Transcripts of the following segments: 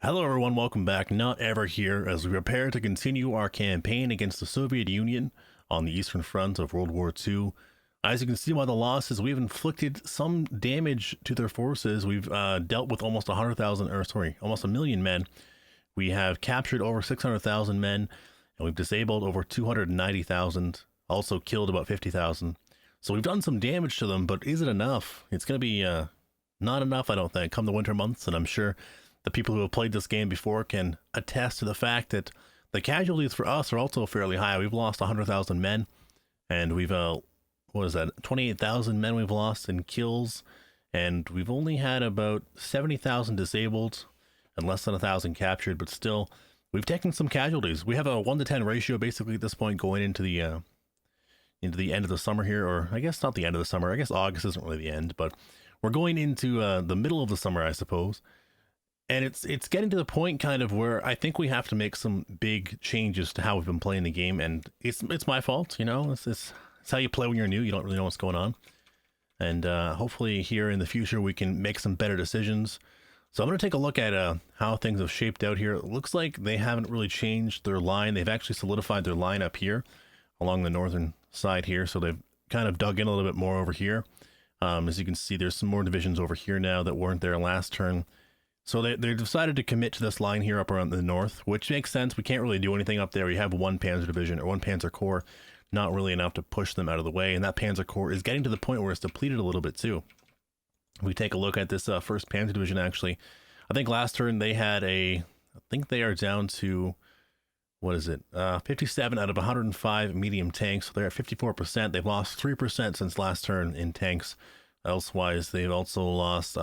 Hello everyone, welcome back. Not Ever here as we prepare to continue our campaign against the Soviet Union on the Eastern Front of World War II. As you can see by the losses, we've inflicted some damage to their forces. We've dealt with almost 100,000, or sorry, almost a million men. We have captured over 600,000 men, and we've disabled over 290,000, also killed about 50,000. So we've done some damage to them, but is it enough? It's going to be not enough, I don't think, come the winter months, and I'm sure the people who have played this game before can attest to the fact that the casualties for us are also fairly high. We've lost 100,000 men, and we've, what is that, 28,000 men we've lost in kills, and we've only had about 70,000 disabled and less than 1,000 captured, but still, we've taken some casualties. We have a 1 to 10 ratio basically at this point going into the end of the summer here, or I guess not the end of the summer. I guess August isn't really the end, but we're going into the middle of the summer, I suppose. And it's getting to the point kind of where I think we have to make some big changes to how we've been playing the game, and it's my fault, you know. It's how you play when you're new. You don't really know what's going on, and hopefully here in the future we can make some better decisions. So I'm going to take a look at how things have shaped out here. It looks like they haven't really changed their line. They've actually solidified their line up here along the northern side here, so they've kind of dug in a little bit more over here. As you can see, there's some more divisions over here now that weren't there last turn. So they decided to commit to this line here up around the north, which makes sense. We can't really do anything up there. We have one Panzer Division or one Panzer Corps, not really enough to push them out of the way. And that Panzer Corps is getting to the point where it's depleted a little bit too. If we take a look at this 1st Panzer Division, actually, I think last turn they had I think they are down to, what is it, 57 out of 105 medium tanks. So they're at 54%. They've lost 3% since last turn in tanks. Elsewise, they've also lost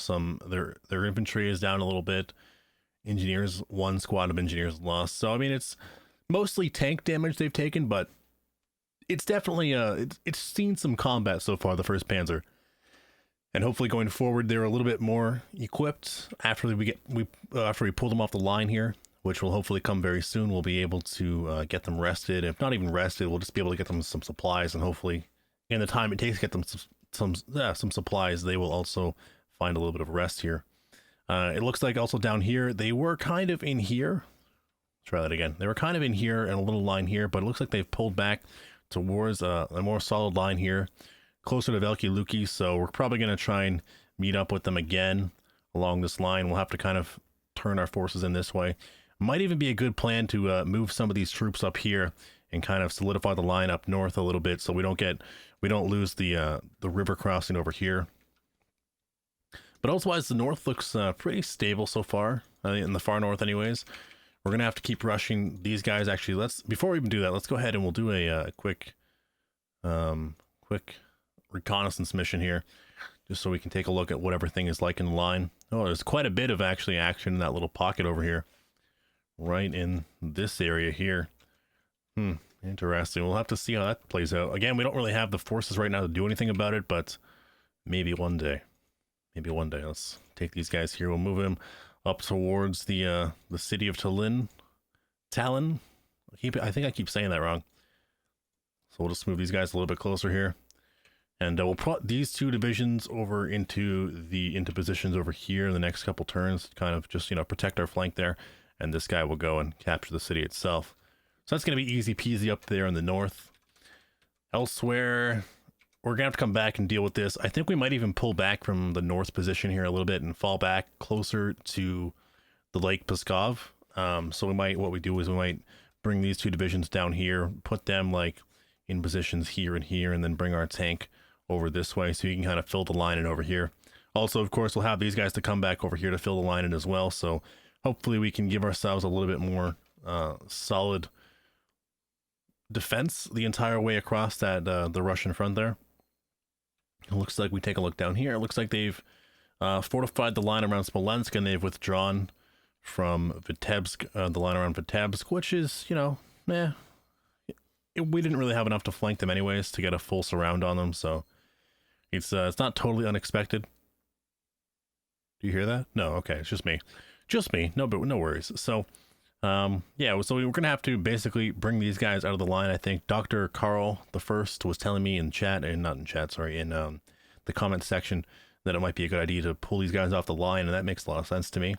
their infantry is down a little bit. Engineers, one squad of engineers lost. So I mean, it's mostly tank damage they've taken, but it's definitely it's seen some combat so far, the 1st Panzer, and hopefully going forward they're a little bit more equipped after we pull them off the line here, which will hopefully come very soon. We'll be able to get them rested. If not even rested, we'll just be able to get them some supplies, and hopefully in the time it takes to get them some supplies, they will also find a little bit of rest here. It looks like also down here, they were kind of in here. Let's try that again. They were kind of in here and a little line here, but it looks like they've pulled back towards a more solid line here, closer to Veliki Luki. So we're probably going to try and meet up with them again along this line. We'll have to kind of turn our forces in this way. Might even be a good plan to move some of these troops up here and kind of solidify the line up north a little bit, so we don't lose the river crossing over here. But otherwise, the north looks pretty stable so far, in the far north anyways. We're going to have to keep rushing these guys. Actually, before we even do that, let's go ahead and we'll do a quick reconnaissance mission here, just so we can take a look at what everything is like in the line. Oh, there's quite a bit of actually action in that little pocket over here, right in this area here. Interesting. We'll have to see how that plays out. Again, we don't really have the forces right now to do anything about it, but maybe one day. Maybe one day. Let's take these guys here. We'll move them up towards the city of Tallinn. I think I keep saying that wrong. So we'll just move these guys a little bit closer here, and we'll put these 2 divisions over into positions over here in the next couple turns, kind of just protect our flank there. And this guy will go and capture the city itself. So that's going to be easy peasy up there in the north. Elsewhere, we're gonna have to come back and deal with this. I think we might even pull back from the north position here a little bit and fall back closer to the Lake Pskov. So what we do is we might bring these 2 divisions down here, put them like in positions here and here, and then bring our tank over this way so you can kind of fill the line in over here. Also, of course, we'll have these guys to come back over here to fill the line in as well. So hopefully we can give ourselves a little bit more solid defense the entire way across that the Russian front there. It looks like we take a look down here. It looks like they've fortified the line around Smolensk, and they've withdrawn from Vitebsk, the line around Vitebsk, which is, we didn't really have enough to flank them anyways to get a full surround on them, so it's not totally unexpected. Do you hear that? No, okay, it's just me. No, but no worries. So yeah, so we're gonna have to basically bring these guys out of the line. I think Dr. Carl the First was telling me in chat, and not in chat, sorry, in the comment section, that it might be a good idea to pull these guys off the line, and that makes a lot of sense to me.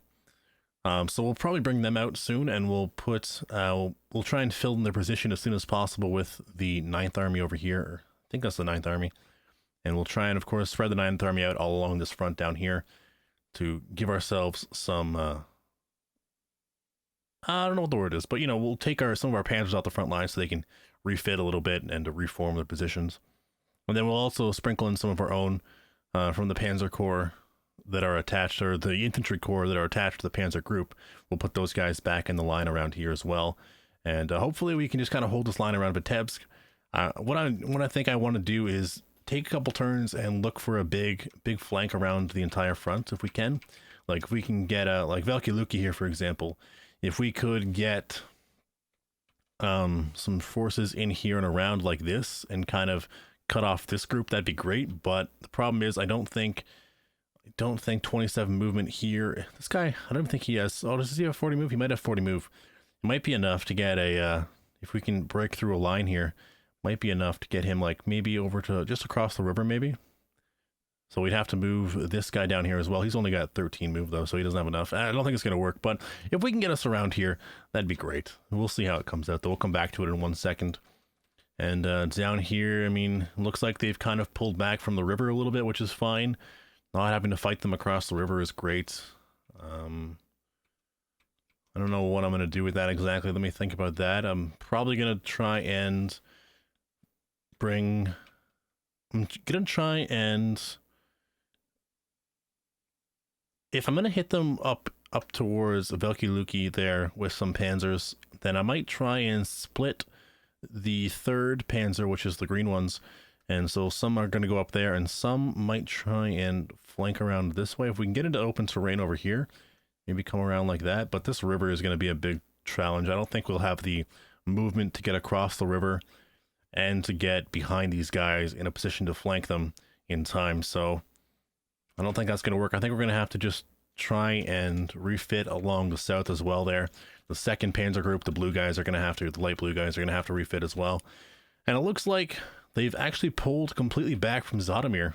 So we'll probably bring them out soon, and we'll we'll try and fill in their position as soon as possible with the Ninth Army over here. I think that's the Ninth Army. And we'll try and, of course, spread the Ninth Army out all along this front down here to give ourselves some, I don't know what the word is, but, you know, we'll take some of our panzers out the front line so they can refit a little bit and to reform their positions. And then we'll also sprinkle in some of our own from the Panzer Corps that are attached, or the infantry corps that are attached to the Panzer group. We'll put those guys back in the line around here as well. And hopefully we can just kind of hold this line around Vitebsk. What I think I want to do is take a couple turns and look for a big flank around the entire front if we can. Like if we can get like Velki here, for example, if we could get some forces in here and around like this and kind of cut off this group, that'd be great. But the problem is I don't think 27 movement here. This guy, I don't think he has, oh, does he have 40 move? He might have 40 move. It might be enough to get a, if we can break through a line here, might be enough to get him like maybe over to just across the river maybe. So we'd have to move this guy down here as well. He's only got 13 move though, so he doesn't have enough. I don't think it's going to work, but if we can get us around here, that'd be great. We'll see how it comes out though. We'll come back to it in 1 second. And down here, I mean, looks like they've kind of pulled back from the river a little bit, which is fine. Not having to fight them across the river is great. I don't know what I'm going to do with that exactly. Let me think about that. I'm probably going to try and I'm going to try and, if I'm going to hit them up towards Velki there with some panzers, then I might try and split the 3rd panzer, which is the green ones. And so some are going to go up there and some might try and flank around this way. If we can get into open terrain over here, maybe come around like that. But this river is going to be a big challenge. I don't think we'll have the movement to get across the river and to get behind these guys in a position to flank them in time. So I don't think that's going to work. I think we're going to have to just try and refit along the south as well there. The 2nd Panzer Group, the blue guys are going to have to, the light blue guys are going to have to refit as well. And it looks like they've actually pulled completely back from Zotomir.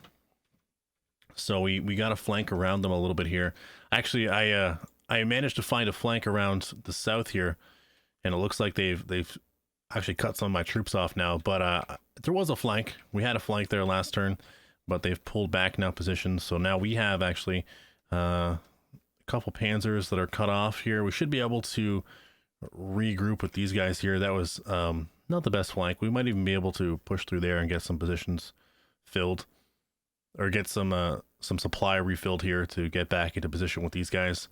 So we got to flank around them a little bit here. Actually, I managed to find a flank around the south here, and it looks like they've actually cut some of my troops off now. But there was a flank. We had a flank there last turn, but they've pulled back now positions. So now we have actually a couple panzers that are cut off here. We should be able to regroup with these guys here. That was not the best flank. We might even be able to push through there and get some positions filled, or get some supply refilled here to get back into position with these guys.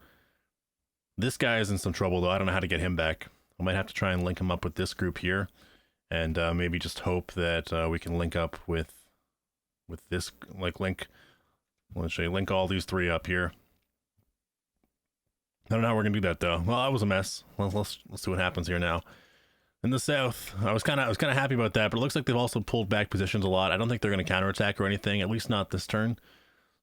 This guy is in some trouble though. I don't know how to get him back. I might have to try and link him up with this group here, and maybe just hope that we can link up with this, like link all these 3 up here. I don't know how we're gonna do that though. Well, that was a mess. Let's see what happens here now. In the south, I was kind of happy about that, but it looks like they've also pulled back positions a lot. I don't think they're going to counterattack or anything, at least not this turn.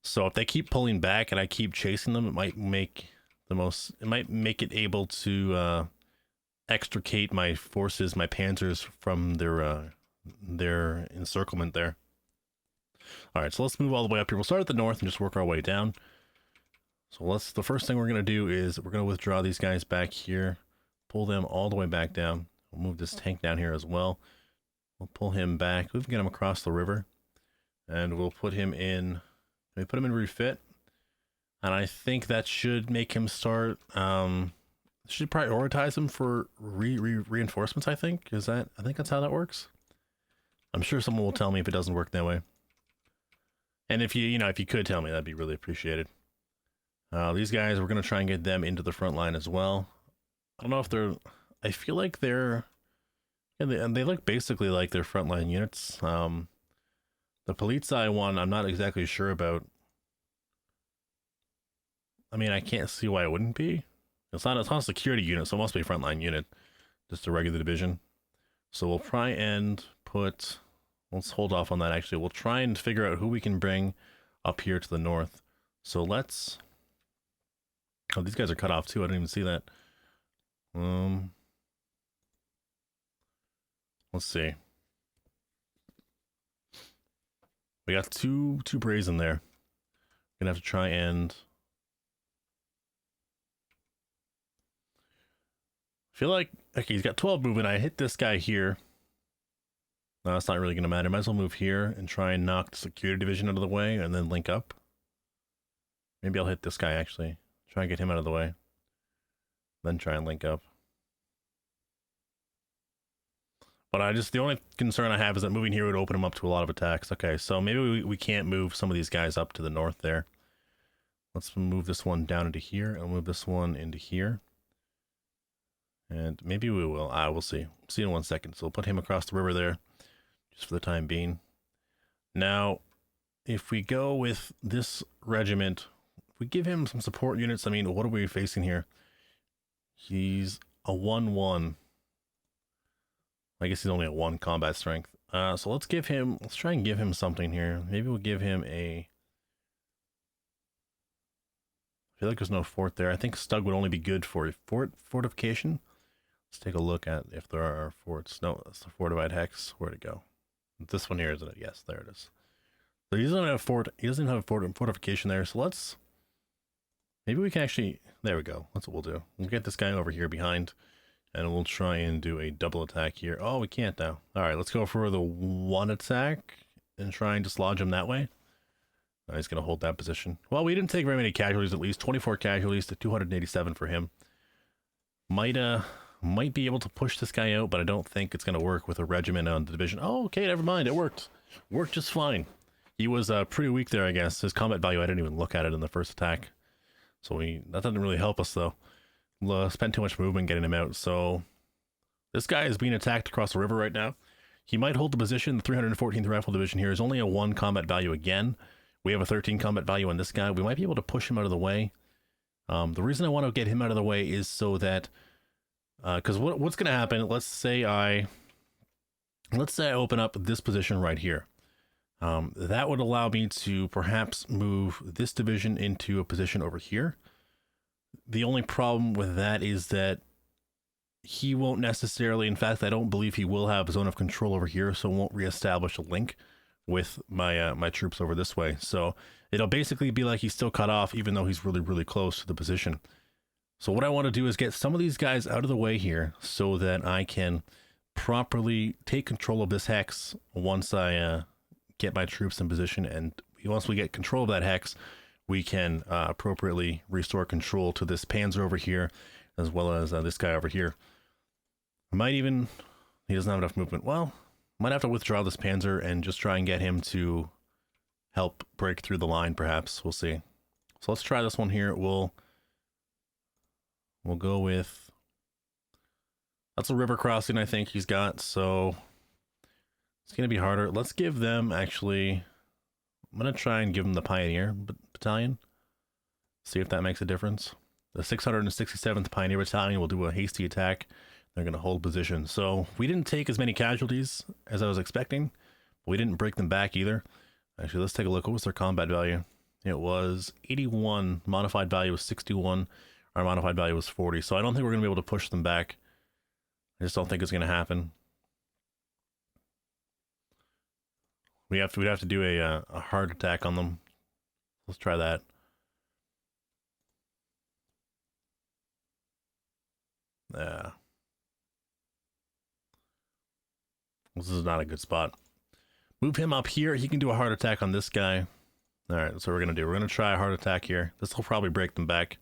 So if they keep pulling back and I keep chasing them, it might make it able to extricate my forces, my panzers, from their encirclement there. All right, so let's move all the way up here. We'll start at the north and just work our way down. So the first thing we're going to do is we're going to withdraw these guys back here, pull them all the way back down. We'll move this tank down here as well. We'll pull him back. We can get him across the river, and we'll put him in. We put him in refit, and I think that should make him start. Should prioritize him for reinforcements. I think that's how that works. I'm sure someone will tell me if it doesn't work that way. And if you could tell me, that'd be really appreciated. These guys, we're gonna try and get them into the front line as well. I don't know if they're. I feel like they're. Yeah, they look basically like their frontline units. The Polizei one, I'm not exactly sure about. I mean, I can't see why it wouldn't be. It's not a security unit, so it must be a frontline unit. Just a regular division. So we'll try and put. Let's hold off on that. Actually, we'll try and figure out who we can bring up here to the north. So let's. Oh, these guys are cut off too. I didn't even see that. Let's see. We got two brazen there. Gonna have to try and feel like, okay, he's got 12 movement. I hit this guy here. No, it's not really going to matter. Might as well move here and try and knock the security division out of the way and then link up. Maybe I'll hit this guy, actually. Try and get him out of the way. Then try and link up. But the only concern I have is that moving here would open him up to a lot of attacks. Okay, so maybe we can't move some of these guys up to the north there. Let's move this one down into here and move this one into here. And maybe we will. We'll see. See in 1 second. So we'll put him across the river there, just for the time being. Now, if we go with this regiment, if we give him some support units, I mean, what are we facing here? He's a 1-1. I guess he's only at 1 combat strength. So let's try and give him something here. Maybe we'll give him a... I feel like there's no fort there. I think Stug would only be good for fortification. Let's take a look at if there are forts. No, that's the fortified hex. Where'd it go? This one here, isn't it? Yes, there it is. So he doesn't have a fortification there. So maybe we can actually, there we go. That's what we'll do. We'll get this guy over here behind and we'll try and do a double attack here. Oh, we can't now. All right, let's go for the 1 attack and try and dislodge him that way. No, he's going to hold that position. Well, we didn't take very many casualties, at least 24 casualties to 287 for him. Might be able to push this guy out, but I don't think it's going to work with a regiment on the division. Oh, okay, never mind. It worked. Worked just fine. He was pretty weak there, I guess. His combat value, I didn't even look at it in the first attack. So that didn't really help us, though. Spent too much movement getting him out. So this guy is being attacked across the river right now. He might hold the position. The 314th Rifle Division here is only a 1 combat value again. We have a 13 combat value on this guy. We might be able to push him out of the way. The reason I want to get him out of the way is so that... because what's going to happen, let's say I open up this position right here. That would allow me to perhaps move this division into a position over here. The only problem with that is that he won't necessarily, in fact, I don't believe he will have a zone of control over here, so it won't reestablish a link with my troops over this way. So it'll basically be like he's still cut off, even though he's really, really close to the position. So what I want to do is get some of these guys out of the way here so that I can properly take control of this hex once I get my troops in position. And once we get control of that hex, we can appropriately restore control to this panzer over here, as well as this guy over here. I might even... he doesn't have enough movement. Well, might have to withdraw this panzer and just try and get him to help break through the line, perhaps. We'll see. So let's try this one here. We'll go with... that's a river crossing, I think he's got, so it's going to be harder. Let's give them, actually... I'm going to try and give them the Pioneer Battalion. See if that makes a difference. The 667th Pioneer Battalion will do a hasty attack. They're going to hold position. So we didn't take as many casualties as I was expecting, but we didn't break them back either. Actually, let's take a look. What was their combat value? It was 81. Modified value was 61. Our modified value was 40. So I don't think we're going to be able to push them back. I just don't think it's going to happen. We'd have to do a hard attack on them. Let's try that. Yeah. This is not a good spot. Move him up here. He can do a hard attack on this guy. All right, that's what we're going to do. We're going to try a hard attack here. This will probably break them back.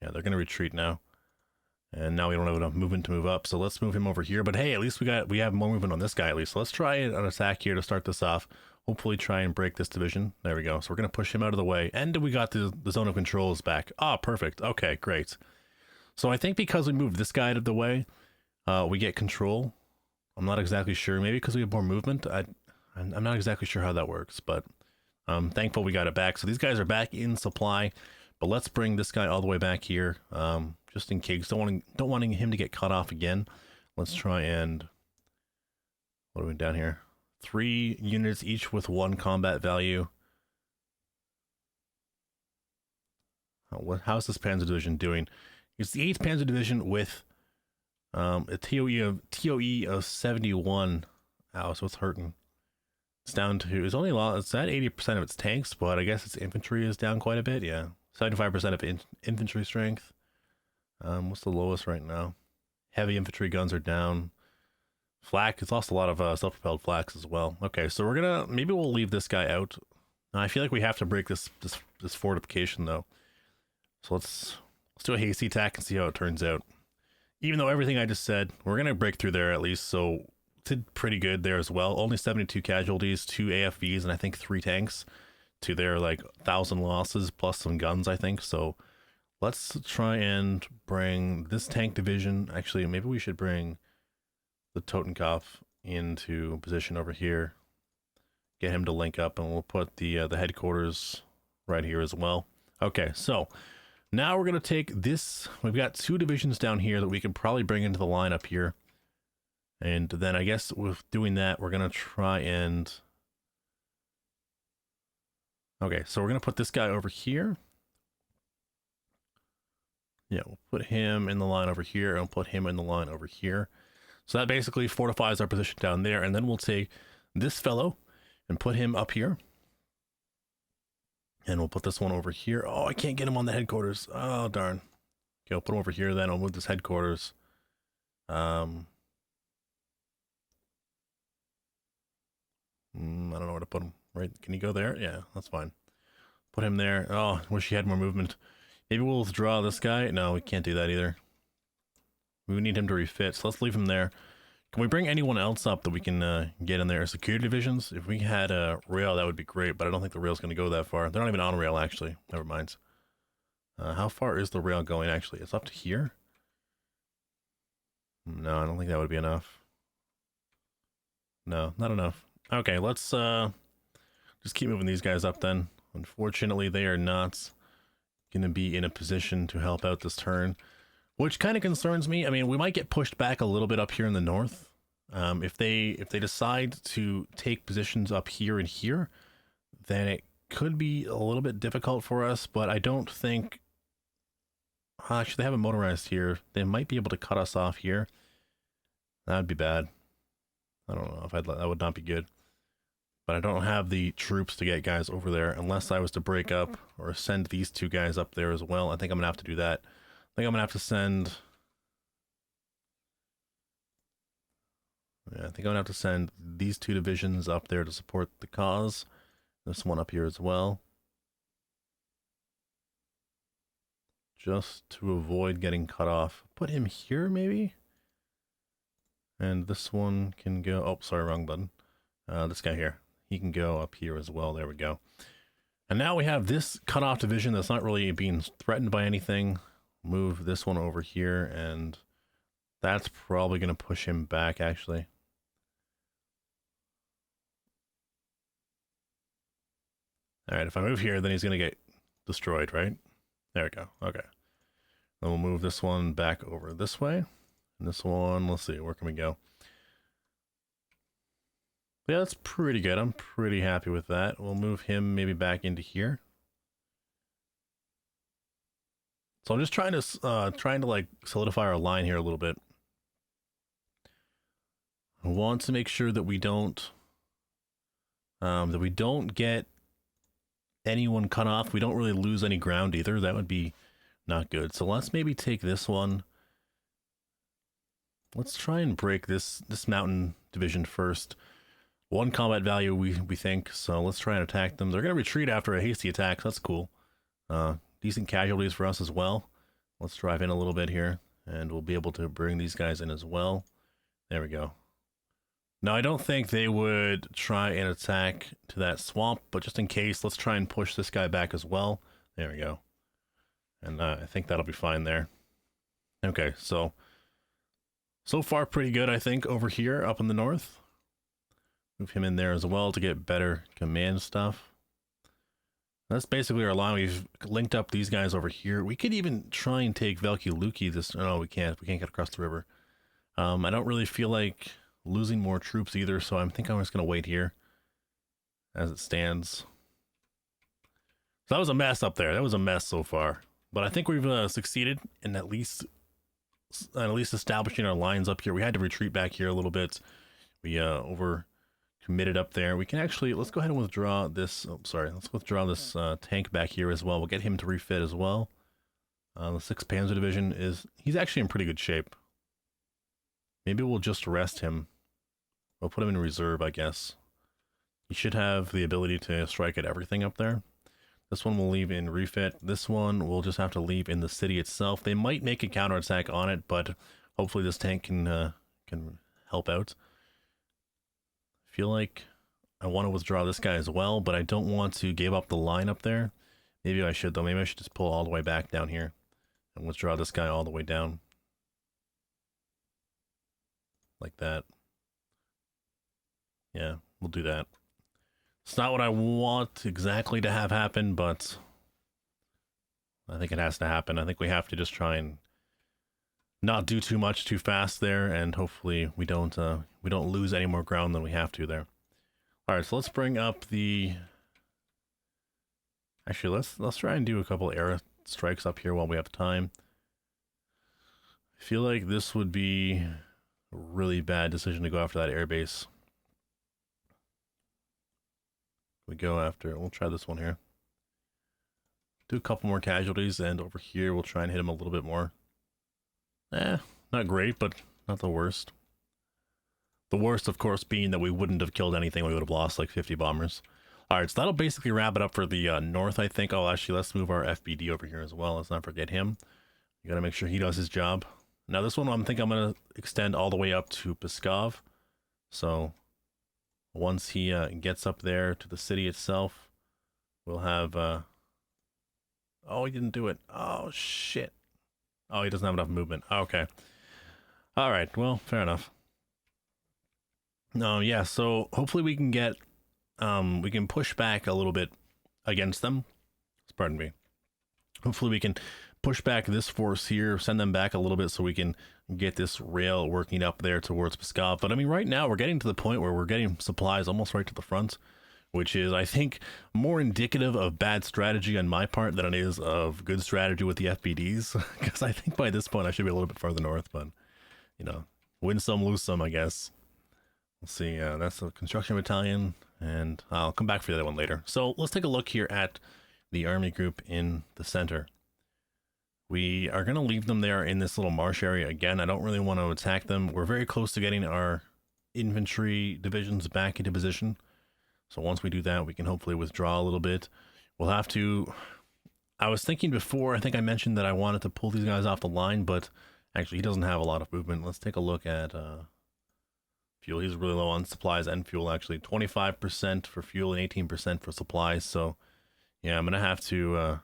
Yeah, they're going to retreat now. And now we don't have enough movement to move up, so let's move him over here. But hey, at least we have more movement on this guy at least. So let's try an attack here to start this off. Hopefully try and break this division. There we go. So we're going to push him out of the way. And we got the zone of controls back. Ah, perfect. Okay, great. So I think because we moved this guy out of the way, we get control. I'm not exactly sure. Maybe because we have more movement. I'm not exactly sure how that works, but I'm thankful we got it back. So these guys are back in supply. But let's bring this guy all the way back here, just in case. Don't wanting him to get cut off again. Let's try and... what are we down here? 3 units each with 1 combat value. How's this Panzer Division doing? It's the 8th Panzer Division with a TOE of 71. Ow, so it's hurting. It's down to... it's at 80% of its tanks, but I guess its infantry is down quite a bit. Yeah. 75% of infantry strength. What's the lowest right now? Heavy infantry guns are down. Flak, it's lost a lot of self-propelled flaks as well. Okay, so we're gonna, maybe we'll leave this guy out. I feel like we have to break this fortification though. So let's do a hasty attack and see how it turns out. Even though everything I just said, we're gonna break through there at least, so did pretty good there as well. Only 72 casualties, 2 AFVs, and I think 3 tanks to their like 1,000 losses plus some guns, I think. So let's try and bring this tank division. Actually, maybe we should bring the Totenkopf into position over here. Get him to link up, and we'll put the headquarters right here as well. Okay, so now we're going to take this. We've got 2 divisions down here that we can probably bring into the line up here. And then I guess with doing that, we're going to try and... Okay, so we're going to put this guy over here. Yeah, we'll put him in the line over here, and we'll put him in the line over here. So that basically fortifies our position down there, and then we'll take this fellow and put him up here. And we'll put this one over here. Oh, I can't get him on the headquarters. Oh, darn. Okay, I'll put him over here then. I'll move this headquarters. I don't know where to put him. Right? Can he go there? Yeah, that's fine. Put him there. Oh, wish he had more movement. Maybe we'll withdraw this guy. No, we can't do that either. We need him to refit, so let's leave him there. Can we bring anyone else up that we can get in there? Security divisions? If we had a rail, that would be great, but I don't think the rail's going to go that far. They're not even on rail, actually. Never mind. How far is the rail going, actually? It's up to here? No, I don't think that would be enough. No, not enough. Okay, let's just keep moving these guys up then. Unfortunately, they are not going to be in a position to help out this turn, which kind of concerns me. I mean, we might get pushed back a little bit up here in the north. If they decide to take positions up here and here, then it could be a little bit difficult for us, but I don't think... Actually, they have a motorized here. They might be able to cut us off here. That would be bad. I don't know if that would not be good. But I don't have the troops to get guys over there unless I was to break up or send these 2 guys up there as well. I think I'm going to have to do that. I think I'm going to have to send... Yeah, I think I'm going to have to send these 2 divisions up there to support the cause. This one up here as well. Just to avoid getting cut off. Put him here, maybe? And this one can go... Oh, sorry, wrong button. This guy here. He can go up here as well. There we go. And now we have this cutoff division that's not really being threatened by anything. Move this one over here, and that's probably going to push him back, actually. All right, if I move here, then he's going to get destroyed, right? There we go. Okay. Then we'll move this one back over this way. And this one, let's see, where can we go? Yeah, that's pretty good. I'm pretty happy with that. We'll move him maybe back into here. So I'm just trying to like solidify our line here a little bit. I want to make sure that we don't get anyone cut off. We don't really lose any ground either. That would be not good. So let's maybe take this one. Let's try and break this mountain division first. 1 combat value, we think, so let's try and attack them. They're going to retreat after a hasty attack, so that's cool. Decent casualties for us as well. Let's drive in a little bit here, and we'll be able to bring these guys in as well. There we go. Now, I don't think they would try and attack to that swamp, but just in case, let's try and push this guy back as well. There we go. And I think that'll be fine there. Okay, so far pretty good, I think, over here, up in the north. Move him in there as well to get better command stuff. That's basically our line. We've linked up these guys over here. We could even try and take Velki Luki this... No, we can't. We can't get across the river. I don't really feel like losing more troops either, so I think I'm just going to wait here as it stands. So that was a mess up there. That was a mess so far. But I think we've succeeded in at least establishing our lines up here. We had to retreat back here a little bit. We over committed up there. We can actually, let's go ahead and withdraw this. Oh, sorry. Let's withdraw this tank back here as well. We'll get him to refit as well. The 6th Panzer Division he's actually in pretty good shape. Maybe we'll just rest him. We'll put him in reserve, I guess. He should have the ability to strike at everything up there. This one we'll leave in refit. This one we'll just have to leave in the city itself. They might make a counterattack on it, but hopefully this tank can help out. I feel like I want to withdraw this guy as well, but I don't want to give up the line up there. Maybe I should, though. Maybe I should just pull all the way back down here and withdraw this guy all the way down. Like that. Yeah, we'll do that. It's not what I want exactly to have happen, but I think it has to happen. I think we have to just try and not do too much too fast there, and hopefully we don't lose any more ground than we have to there. All right, so let's bring up the. Actually, let's try and do a couple air strikes up here while we have time. I feel like this would be a really bad decision to go after that air base. We go after it. We'll try this one here. Do a couple more casualties, and over here we'll try and hit him a little bit more. Not great, but not the worst. The worst, of course, being that we wouldn't have killed anything. We would have lost like 50 bombers. All right, so that'll basically wrap it up for the north, I think. Oh, actually, let's move our FBD over here as well. Let's not forget him. You got to make sure he does his job. Now, this one, I'm going to extend all the way up to Pskov. So once he gets up there to the city itself, we'll have... Oh, he didn't do it. Oh, shit. Oh, he doesn't have enough movement. Okay. All right, well, fair enough. No, yeah, so hopefully we can get... we can push back a little bit against them. Pardon me. Hopefully we can push back this force here, send them back a little bit so we can get this rail working up there towards Pskov. But I mean, right now we're getting to the point where we're getting supplies almost right to the front, which is, I think, more indicative of bad strategy on my part than it is of good strategy with the FBDs. Because I think by this point I should be a little bit further north, but, you know, win some, lose some, I guess. We'll see. That's a construction battalion, and I'll come back for the other one later. So let's take a look here at the army group in the center. We are going to leave them there in this little marsh area again. I don't really want to attack them. We're very close to getting our infantry divisions back into position. So once we do that, we can hopefully withdraw a little bit. We'll have to... I was thinking before, I think I mentioned that I wanted to pull these guys off the line, but actually he doesn't have a lot of movement. Let's take a look at fuel. He's really low on supplies and fuel, actually. 25% for fuel and 18% for supplies. So yeah, I'm going to have to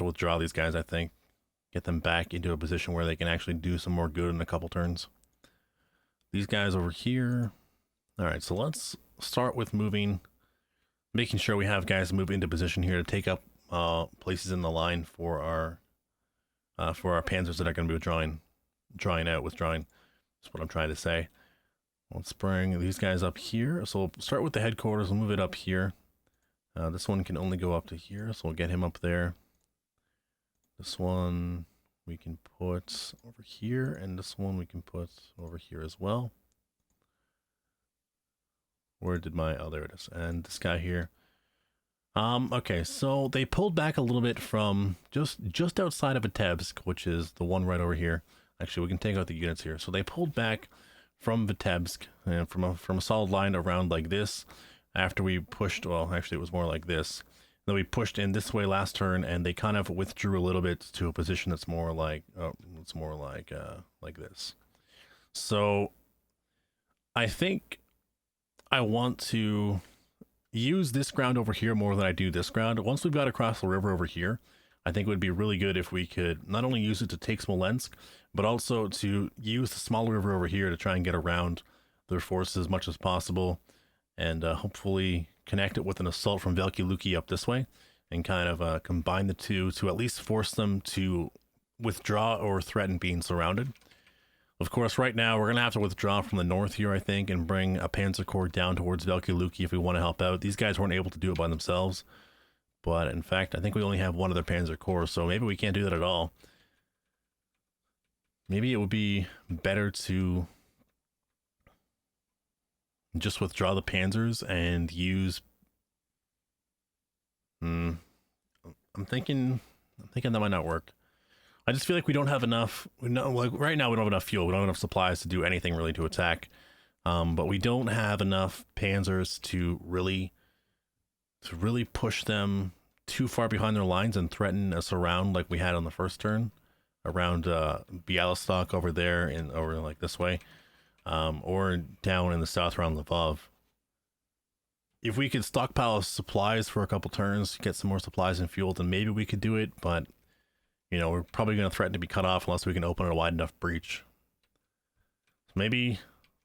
withdraw these guys, I think. Get them back into a position where they can actually do some more good in a couple turns. These guys over here. All right, so let's start with making sure we have guys move into position here to take up places in the line for our panzers that are going to be withdrawing. That's what I'm trying to say. Let's bring these guys up here. So we'll start with the headquarters. We'll move it up here. This one can only go up to here, so we'll get him up there. This one we can put over here, and this one we can put over here as well. Where did my... Oh, there it is. And this guy here. Okay, so they pulled back a little bit from just outside of Vitebsk, which is the one right over here. Actually, we can take out the units here. So they pulled back from Vitebsk and from a solid line around like this. After we pushed, well, actually it was more like this. Then we pushed in this way last turn, and they kind of withdrew a little bit to a position that's more like, like this. So I think I want to use this ground over here more than I do this ground. Once we've got across the river over here, I think it would be really good if we could not only use it to take Smolensk, but also to use the small river over here to try and get around their forces as much as possible, and hopefully connect it with an assault from Veliki Luki up this way, and kind of combine the two to at least force them to withdraw or threaten being surrounded. Of course, right now we're going to have to withdraw from the north here, I think, and bring a Panzer Corps down towards Veliki Luki if we want to help out. These guys weren't able to do it by themselves, but in fact, I think we only have one other Panzer Corps, so maybe we can't do that at all. Maybe it would be better to just withdraw the panzers and use... I'm thinking that might not work. I just feel like we don't have enough. No, like right now we don't have enough fuel. We don't have enough supplies to do anything really to attack. But we don't have enough panzers to really push them too far behind their lines and threaten us around like we had on the first turn around Bialystok over there and over like this way, or down in the south around Lvov. If we could stockpile supplies for a couple turns, get some more supplies and fuel, then maybe we could do it. But you know, we're probably going to threaten to be cut off unless we can open a wide enough breach. So maybe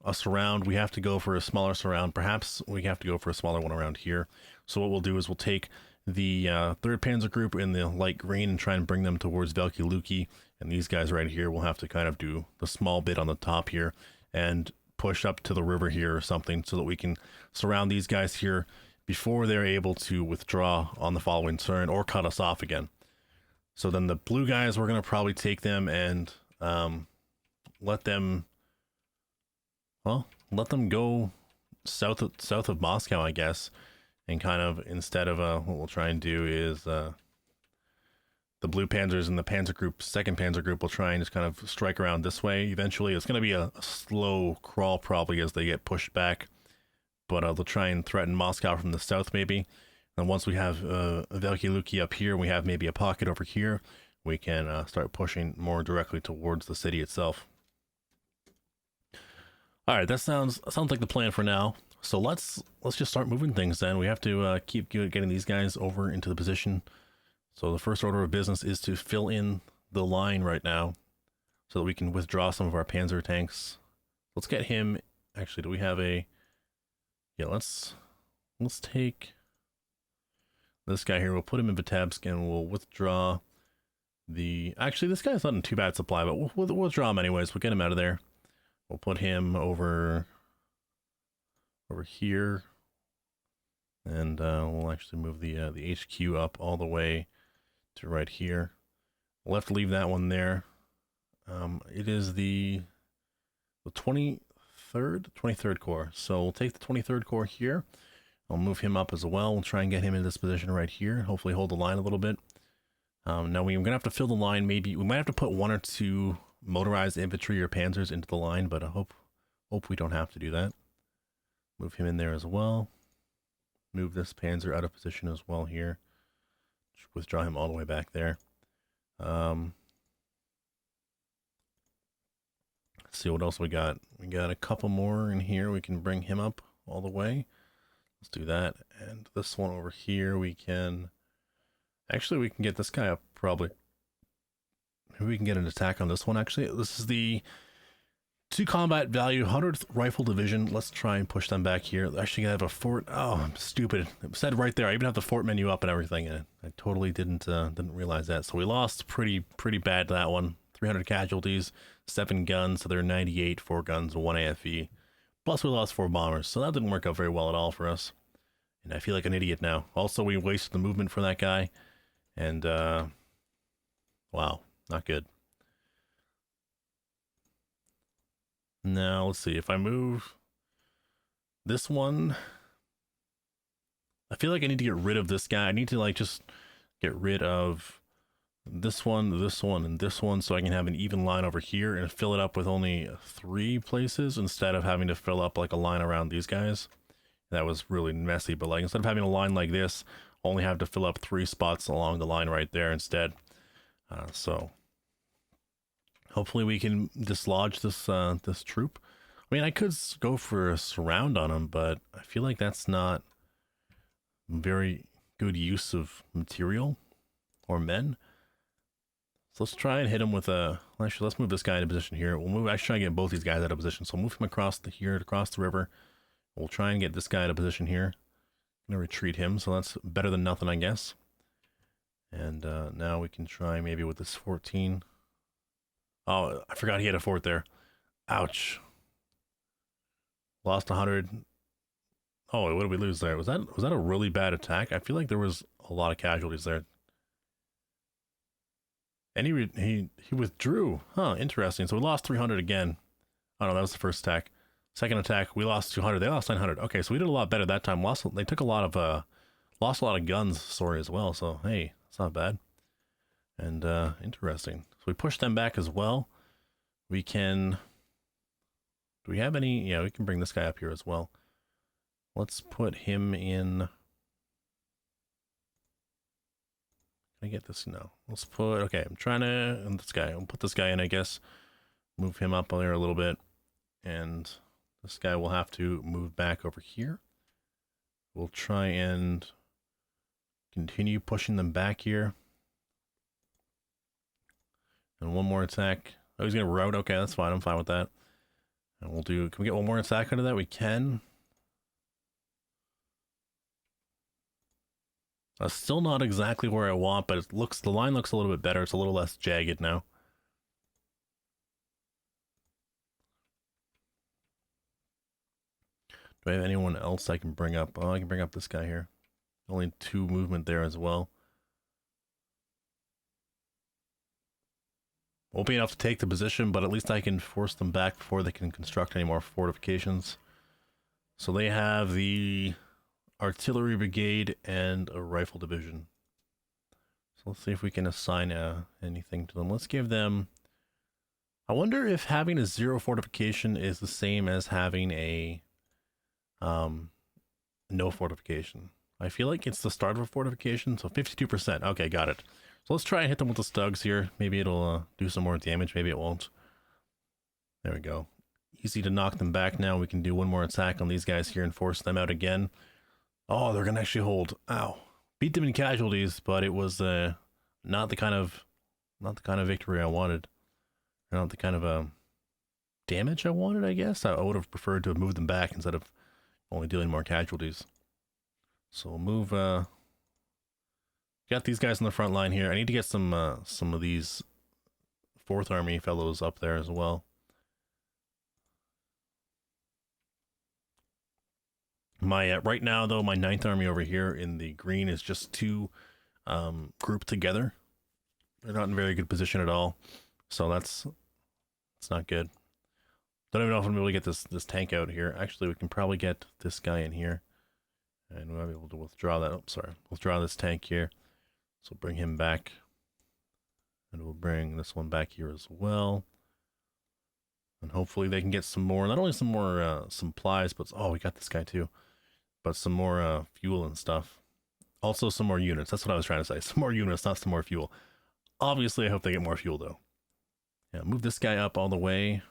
a surround, we have to go for a smaller surround. Perhaps we have to go for a smaller one around here. So what we'll do is we'll take the 3rd Panzer Group in the light green and try and bring them towards Velky Luki. And these guys right here will have to kind of do the small bit on the top here and push up to the river here or something so that we can surround these guys here before they're able to withdraw on the following turn or cut us off again. So then the blue guys, we're going to probably take them and let them go south of Moscow, I guess. And kind of, instead of what we'll try and do is the blue panzers and the Panzer Group, 2nd Panzer Group, will try and just kind of strike around this way. Eventually, it's going to be a slow crawl probably as they get pushed back. But they'll try and threaten Moscow from the south maybe. And once we have Velky Luki up here, we have maybe a pocket over here, we can start pushing more directly towards the city itself. All right, that sounds like the plan for now. So let's just start moving things then. We have to keep getting these guys over into the position. So the first order of business is to fill in the line right now so that we can withdraw some of our panzer tanks. Let's get him. Actually, do we have a... Yeah, let's take this guy here. We'll put him in Vitebsk and we'll withdraw the... Actually, this guy's not in too bad supply, but we'll withdraw him anyways. We'll get him out of there. We'll put him over here. And we'll actually move the HQ up all the way to right here. We'll have to leave that one there. It is the 23rd Corps. So we'll take the 23rd Corps here. I'll move him up as well. We'll try and get him in this position right here. Hopefully hold the line a little bit. Now we're going to have to fill the line. Maybe we might have to put 1 or 2 motorized infantry or panzers into the line, but I hope we don't have to do that. Move him in there as well. Move this panzer out of position as well here. Just withdraw him all the way back there. Let's see what else we got. We got a couple more in here. We can bring him up all the way. Let's do that. And this one over here, we can... Actually, we can get this guy up, probably. Maybe we can get an attack on this one, actually. This is the 2 combat value, 100th Rifle Division. Let's try and push them back here. They're actually going to have a fort. Oh, I'm stupid. It said right there. I even have the fort menu up and everything. And I totally didn't realize that. So we lost pretty bad that one. 300 casualties, 7 guns. So they're 98, 4 guns, 1 AFE. Plus we lost 4 bombers. So that didn't work out very well at all for us. And I feel like an idiot now. Also, we wasted the movement for that guy. And, wow, not good. Now, let's see. If I move this one, I feel like I need to get rid of this guy. I need to, like, just get rid of this one, and this one, so I can have an even line over here and fill it up with only 3 places instead of having to fill up, like, a line around these guys. That was really messy, but, like, instead of having a line like this, only have to fill up 3 spots along the line right there instead. So hopefully we can dislodge this this troop. I mean, I could go for a surround on him, but I feel like that's not very good use of material or men. So let's try and hit him with a... Actually, let's move this guy into position here. We'll move... Actually, try and get both these guys out of position. So we'll move him across across the river. We'll try and get this guy out of position here. I'm gonna retreat him, so that's better than nothing, I guess. And now we can try maybe with this 14. Oh, I forgot he had a fort there. Ouch. Lost 100. Oh, what did we lose there? Was that a really bad attack? I feel like there was a lot of casualties there. And he withdrew. Huh, interesting. So we lost 300 again. Oh no, that was the first attack. Second attack, we lost 200. They lost 900. Okay, so we did a lot better that time. They took a lot of lost a lot of guns, sorry, as well. So hey, it's not bad. And interesting. So we push them back as well. We can... Do we have any... Yeah, we can bring this guy up here as well. Let's put him in... Can I get this? No. Let's put... Okay, I'm trying to... And this guy. I'll put this guy in, I guess. Move him up there a little bit. And this guy will have to move back over here. We'll try and continue pushing them back here. And one more attack. Oh, he's going to route. Okay, that's fine. I'm fine with that. And we'll do... Can we get one more attack out of that? We can. Still not exactly where I want, but it looks... The line looks a little bit better. It's a little less jagged now. Do I have anyone else I can bring up? Oh, I can bring up this guy here. Only 2 movement there as well. Won't be enough to take the position, but at least I can force them back before they can construct any more fortifications. So they have the artillery brigade and a rifle division. So let's see if we can assign anything to them. Let's give them... I wonder if having a 0 fortification is the same as having a no fortification. I feel like it's the start of a fortification, so 52%. Okay, got it. So let's try and hit them with the Stugs here. Maybe it'll do some more damage. Maybe it won't. There we go. Easy to knock them back now. We can do one more attack on these guys here and force them out again. Oh, they're gonna actually hold. Ow. Beat them in casualties, but it was not the kind of victory I wanted. Not the kind of damage I wanted, I guess. I would have preferred to have moved them back instead of only dealing more casualties. So we'll move got these guys on the front line here. I need to get some of these 4th Army fellows up there as well. My right now though, my 9th Army over here in the green is just 2 grouped together. They're not in very good position at all, so it's not good. Don't even know if I'm able to get this tank out here. Actually, we can probably get this guy in here, and we'll be able to withdraw that. Oh, sorry, withdraw this tank here. So bring him back, and we'll bring this one back here as well. And hopefully they can get some more, not only some more supplies, but oh, we got this guy too, but some more fuel and stuff. Also some more units. That's what I was trying to say. Some more units, not some more fuel. Obviously, I hope they get more fuel though. Yeah, move this guy up all the way.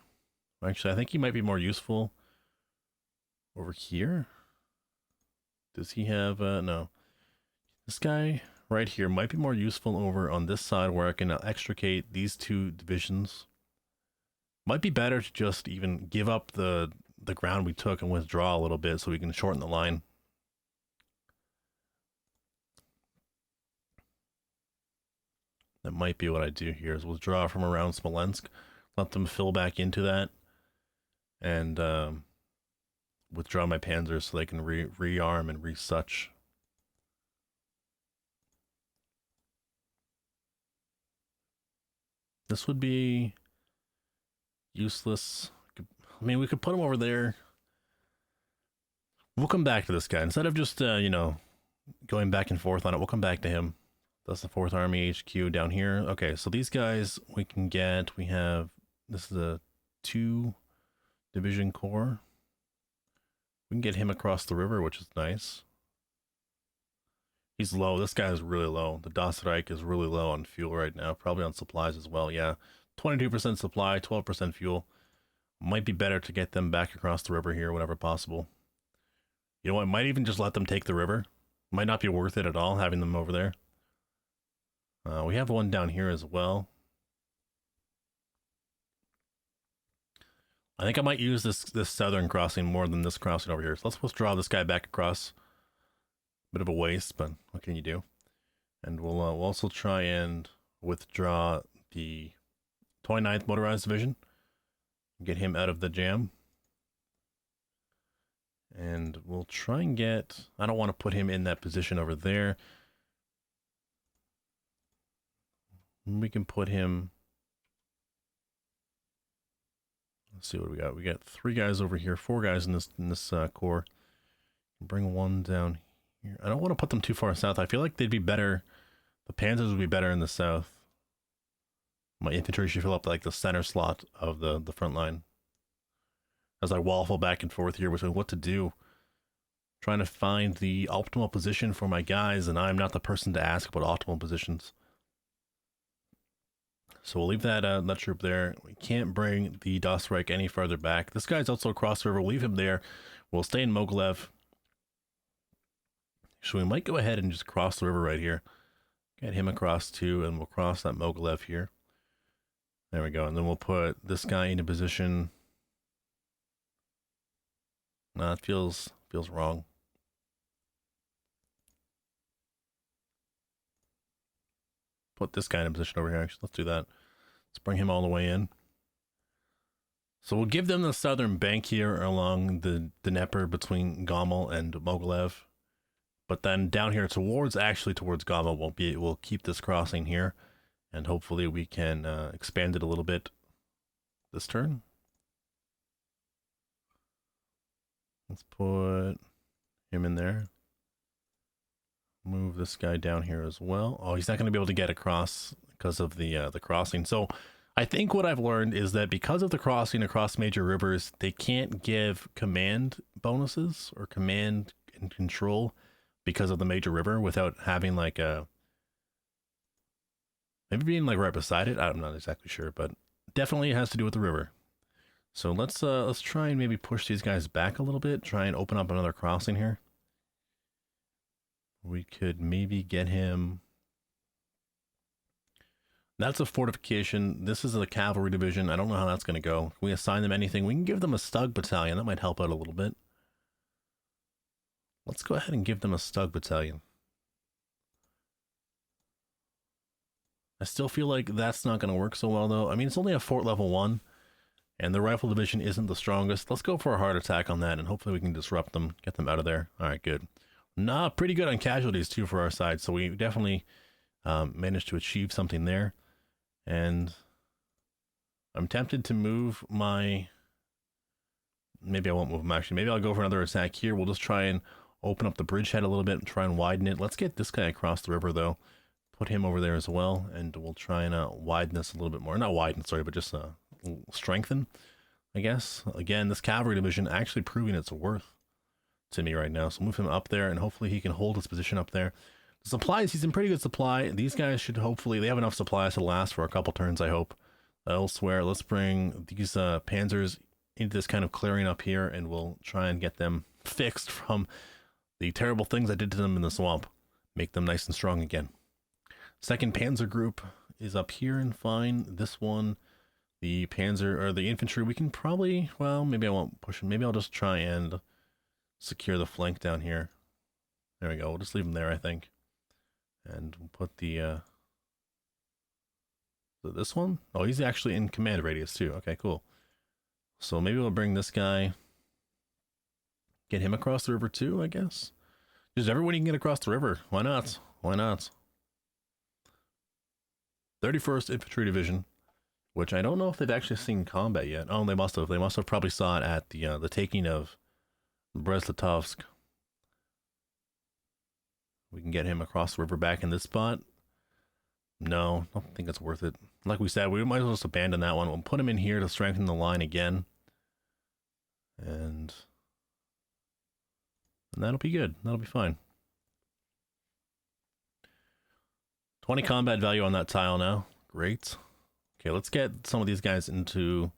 Actually, I think he might be more useful over here. Does he have no? This guy right here might be more useful over on this side where I can extricate these 2 divisions. Might be better to just even give up the ground we took and withdraw a little bit so we can shorten the line. That might be what I do here, is withdraw from around Smolensk, let them fill back into that, and withdraw my panzers so they can rearm and resuch. This would be useless. I mean, we could put him over there. We'll come back to this guy. Instead of just, you know, going back and forth on it, we'll come back to him. That's the 4th Army HQ down here. Okay, so these guys we can get. We have... This is a 2 division corps. We can get him across the river, which is nice. He's low. This guy is really low. The Das Reich is really low on fuel right now. Probably on supplies as well. Yeah, 22% supply, 12% fuel. Might be better to get them back across the river here whenever possible. You know what? Might even just let them take the river. Might not be worth it at all having them over there. We have one down here as well. I think I might use this southern crossing more than this crossing over here. So let's withdraw this guy back across. Bit of a waste, but what can you do? And we'll also try and withdraw the 29th Motorized Division. Get him out of the jam. And we'll try and get... I don't want to put him in that position over there. We can put him... Let's see what we got. We got 3 guys over here, 4 guys in this corps. Bring one down here. I don't want to put them too far south. I feel like they'd be better. The Panthers would be better in the south. My infantry should fill up like the center slot of the front line. As I waffle back and forth here between what to do, trying to find the optimal position for my guys, and I'm not the person to ask about optimal positions. So we'll leave that that troop there. We can't bring the Dostreich any farther back. This guy's also across the river. We'll leave him there. We'll stay in Mogilev. So we might go ahead and just cross the river right here. Get him across too, and we'll cross that Mogilev here. There we go. And then we'll put this guy into position. Nah, it feels wrong. Put this guy in position over here. Actually, let's do that. Let's bring him all the way in. So we'll give them the southern bank here along the Dnieper between Gomel and Mogilev. But then down here towards Gomel, we'll keep this crossing here. And hopefully we can expand it a little bit this turn. Let's put him in there. Move this guy down here as well. Oh, he's not going to be able to get across because of the crossing. So I think what I've learned is that because of the crossing across major rivers, they can't give command bonuses or command and control because of the major river without having like a, maybe being like right beside it. I'm not exactly sure, but definitely it has to do with the river. So let's try and maybe push these guys back a little bit. Try and open up another crossing here. We could maybe get him. That's a fortification. This is a cavalry division. I don't know how that's going to go. Can we assign them anything? We can give them a Stug battalion. That might help out a little bit. Let's go ahead and give them a Stug battalion. I still feel like that's not going to work so well, though. I mean, it's only a fort level 1, and the rifle division isn't the strongest. Let's go for a hard attack on that, and hopefully we can disrupt them, get them out of there. All right, good. Nah, pretty good on casualties, too, for our side, so we definitely managed to achieve something there. And I'm tempted to move my... Maybe I won't move them, actually. Maybe I'll go for another attack here. We'll just try and open up the bridgehead a little bit and try and widen it. Let's get this guy across the river, though. Put him over there as well, and we'll try and widen this a little bit more. Not widen, sorry, but just strengthen, I guess. Again, this cavalry division actually proving its worth to me right now. So move him up there, and hopefully he can hold his position up there. The supplies, he's in pretty good supply. These guys should hopefully, they have enough supplies to last for a couple turns, I hope. Elsewhere, let's bring these panzers into this kind of clearing up here, and we'll try and get them fixed from the terrible things I did to them in the swamp. Make them nice and strong again. Second panzer group is up here and fine. This one, the panzer or the infantry, we can probably, well, maybe I won't push them. Maybe I'll just try and secure the flank down here. There we go. We'll just leave them there, I think. And we'll put the this one? Oh, he's actually in command radius too. Okay, cool. So maybe we'll bring this guy, get him across the river too, I guess. Just everyone can get across the river. Why not? Why not? 31st Infantry Division, which I don't know if they've actually seen combat yet. Oh, they must have. They must have probably saw it at the taking of Brest-Litovsk. We can get him across the river back in this spot. No, I don't think it's worth it. Like we said, we might as well just abandon that one. We'll put him in here to strengthen the line again. And that'll be good. That'll be fine. 20 combat value on that tile now. Great. Okay, let's get some of these guys into...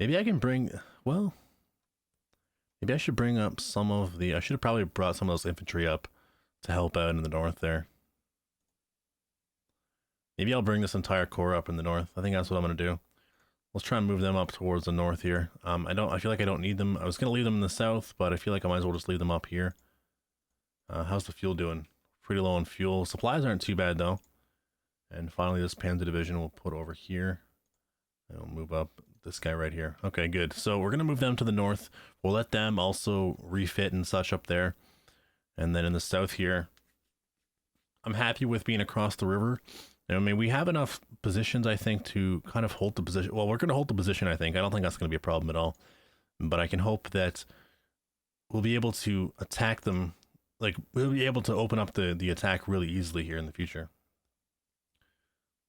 Maybe I can bring... Well... Maybe I should bring up some of the... I should have probably brought some of those infantry up to help out in the north there. Maybe I'll bring this entire corps up in the north. I think that's what I'm going to do. Let's try and move them up towards the north here. I feel like I don't need them. I was going to leave them in the south, but I feel like I might as well just leave them up here. How's the fuel doing? Pretty low on fuel. Supplies aren't too bad, though. And finally, this Panzer Division we'll put over here. And we'll move up this guy right here. Okay, good. So we're going to move them to the north. We'll let them also refit and such up there. And then in the south here, I'm happy with being across the river. I mean, we have enough positions, I think, to kind of hold the position. Well, we're going to hold the position, I think. I don't think that's going to be a problem at all. But I can hope that we'll be able to attack them. Like, we'll be able to open up the attack really easily here in the future.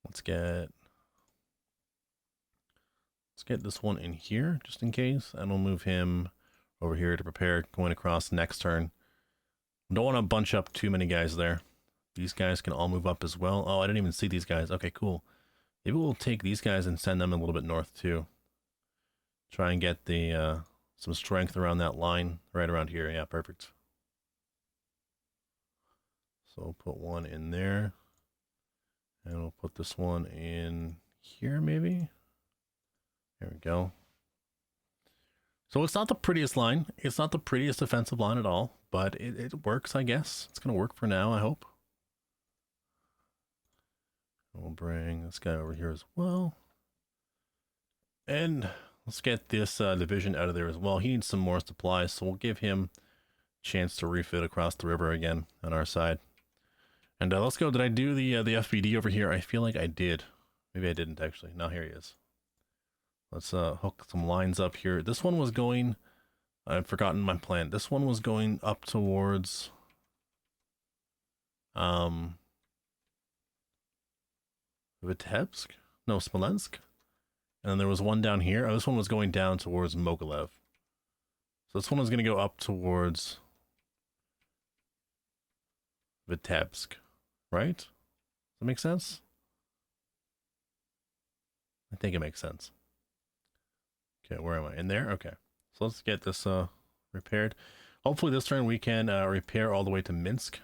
Let's get get this one in here just in case, and we'll move him over here to prepare going across next turn. Don't want to bunch up too many guys there. These guys can all move up as well. Oh, I didn't even see these guys. Okay, cool. Maybe we'll take these guys and send them a little bit north too. Try and get the some strength around that line right around here. Yeah, perfect. So we'll put one in there. And we'll put this one in here maybe. There we go. So it's not the prettiest line. It's not the prettiest defensive line at all, but it works, I guess. It's going to work for now, I hope. We'll bring this guy over here as well. And let's get this division out of there as well. He needs some more supplies, so we'll give him a chance to refit across the river again on our side. And let's go. Did I do the FBD over here? I feel like I did. Maybe I didn't actually. No, here he is. Let's hook some lines up here. This one was going... I've forgotten my plan. This one was going up towards... Vitebsk? No, Smolensk? And then there was one down here. Oh, this one was going down towards Mogilev. So this one was going to go up towards Vitebsk, right? Does that make sense? I think it makes sense. Okay, where am I? In there? Okay. So let's get this repaired. Hopefully this turn we can repair all the way to Minsk.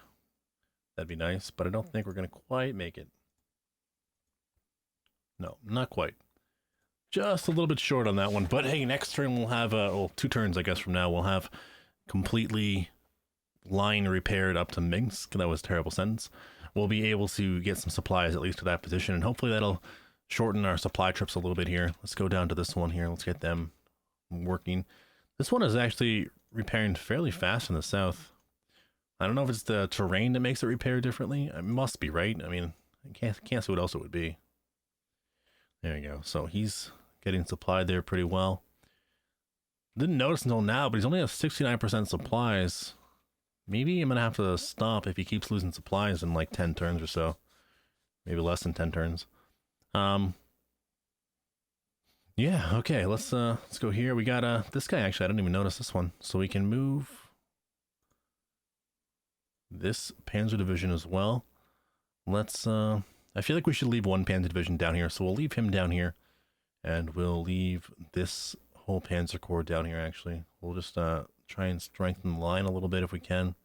That'd be nice, but I don't think we're going to quite make it. No, not quite. Just a little bit short on that one. But hey, next turn we'll have, well, 2 turns I guess from now, we'll have completely line repaired up to Minsk. That was a terrible sentence. We'll be able to get some supplies at least to that position, and hopefully that'll shorten our supply trips a little bit here. Let's go down to this one here. Let's get them working. This one is actually repairing fairly fast in the south. I don't know if it's the terrain that makes it repair differently. It must be, right? I mean, I can't see what else it would be. There you go. So he's getting supplied there pretty well. Didn't notice until now, but he's only at 69% supplies. Maybe I'm going to have to stop if he keeps losing supplies in like 10 turns or so. Maybe less than 10 turns. Yeah, okay, let's go here. We got this guy actually, I didn't even notice this one. So we can move this Panzer division as well. Let's I feel like we should leave one Panzer division down here, so we'll leave him down here, and we'll leave this whole Panzer Corps down here actually. We'll just try and strengthen the line a little bit if we can.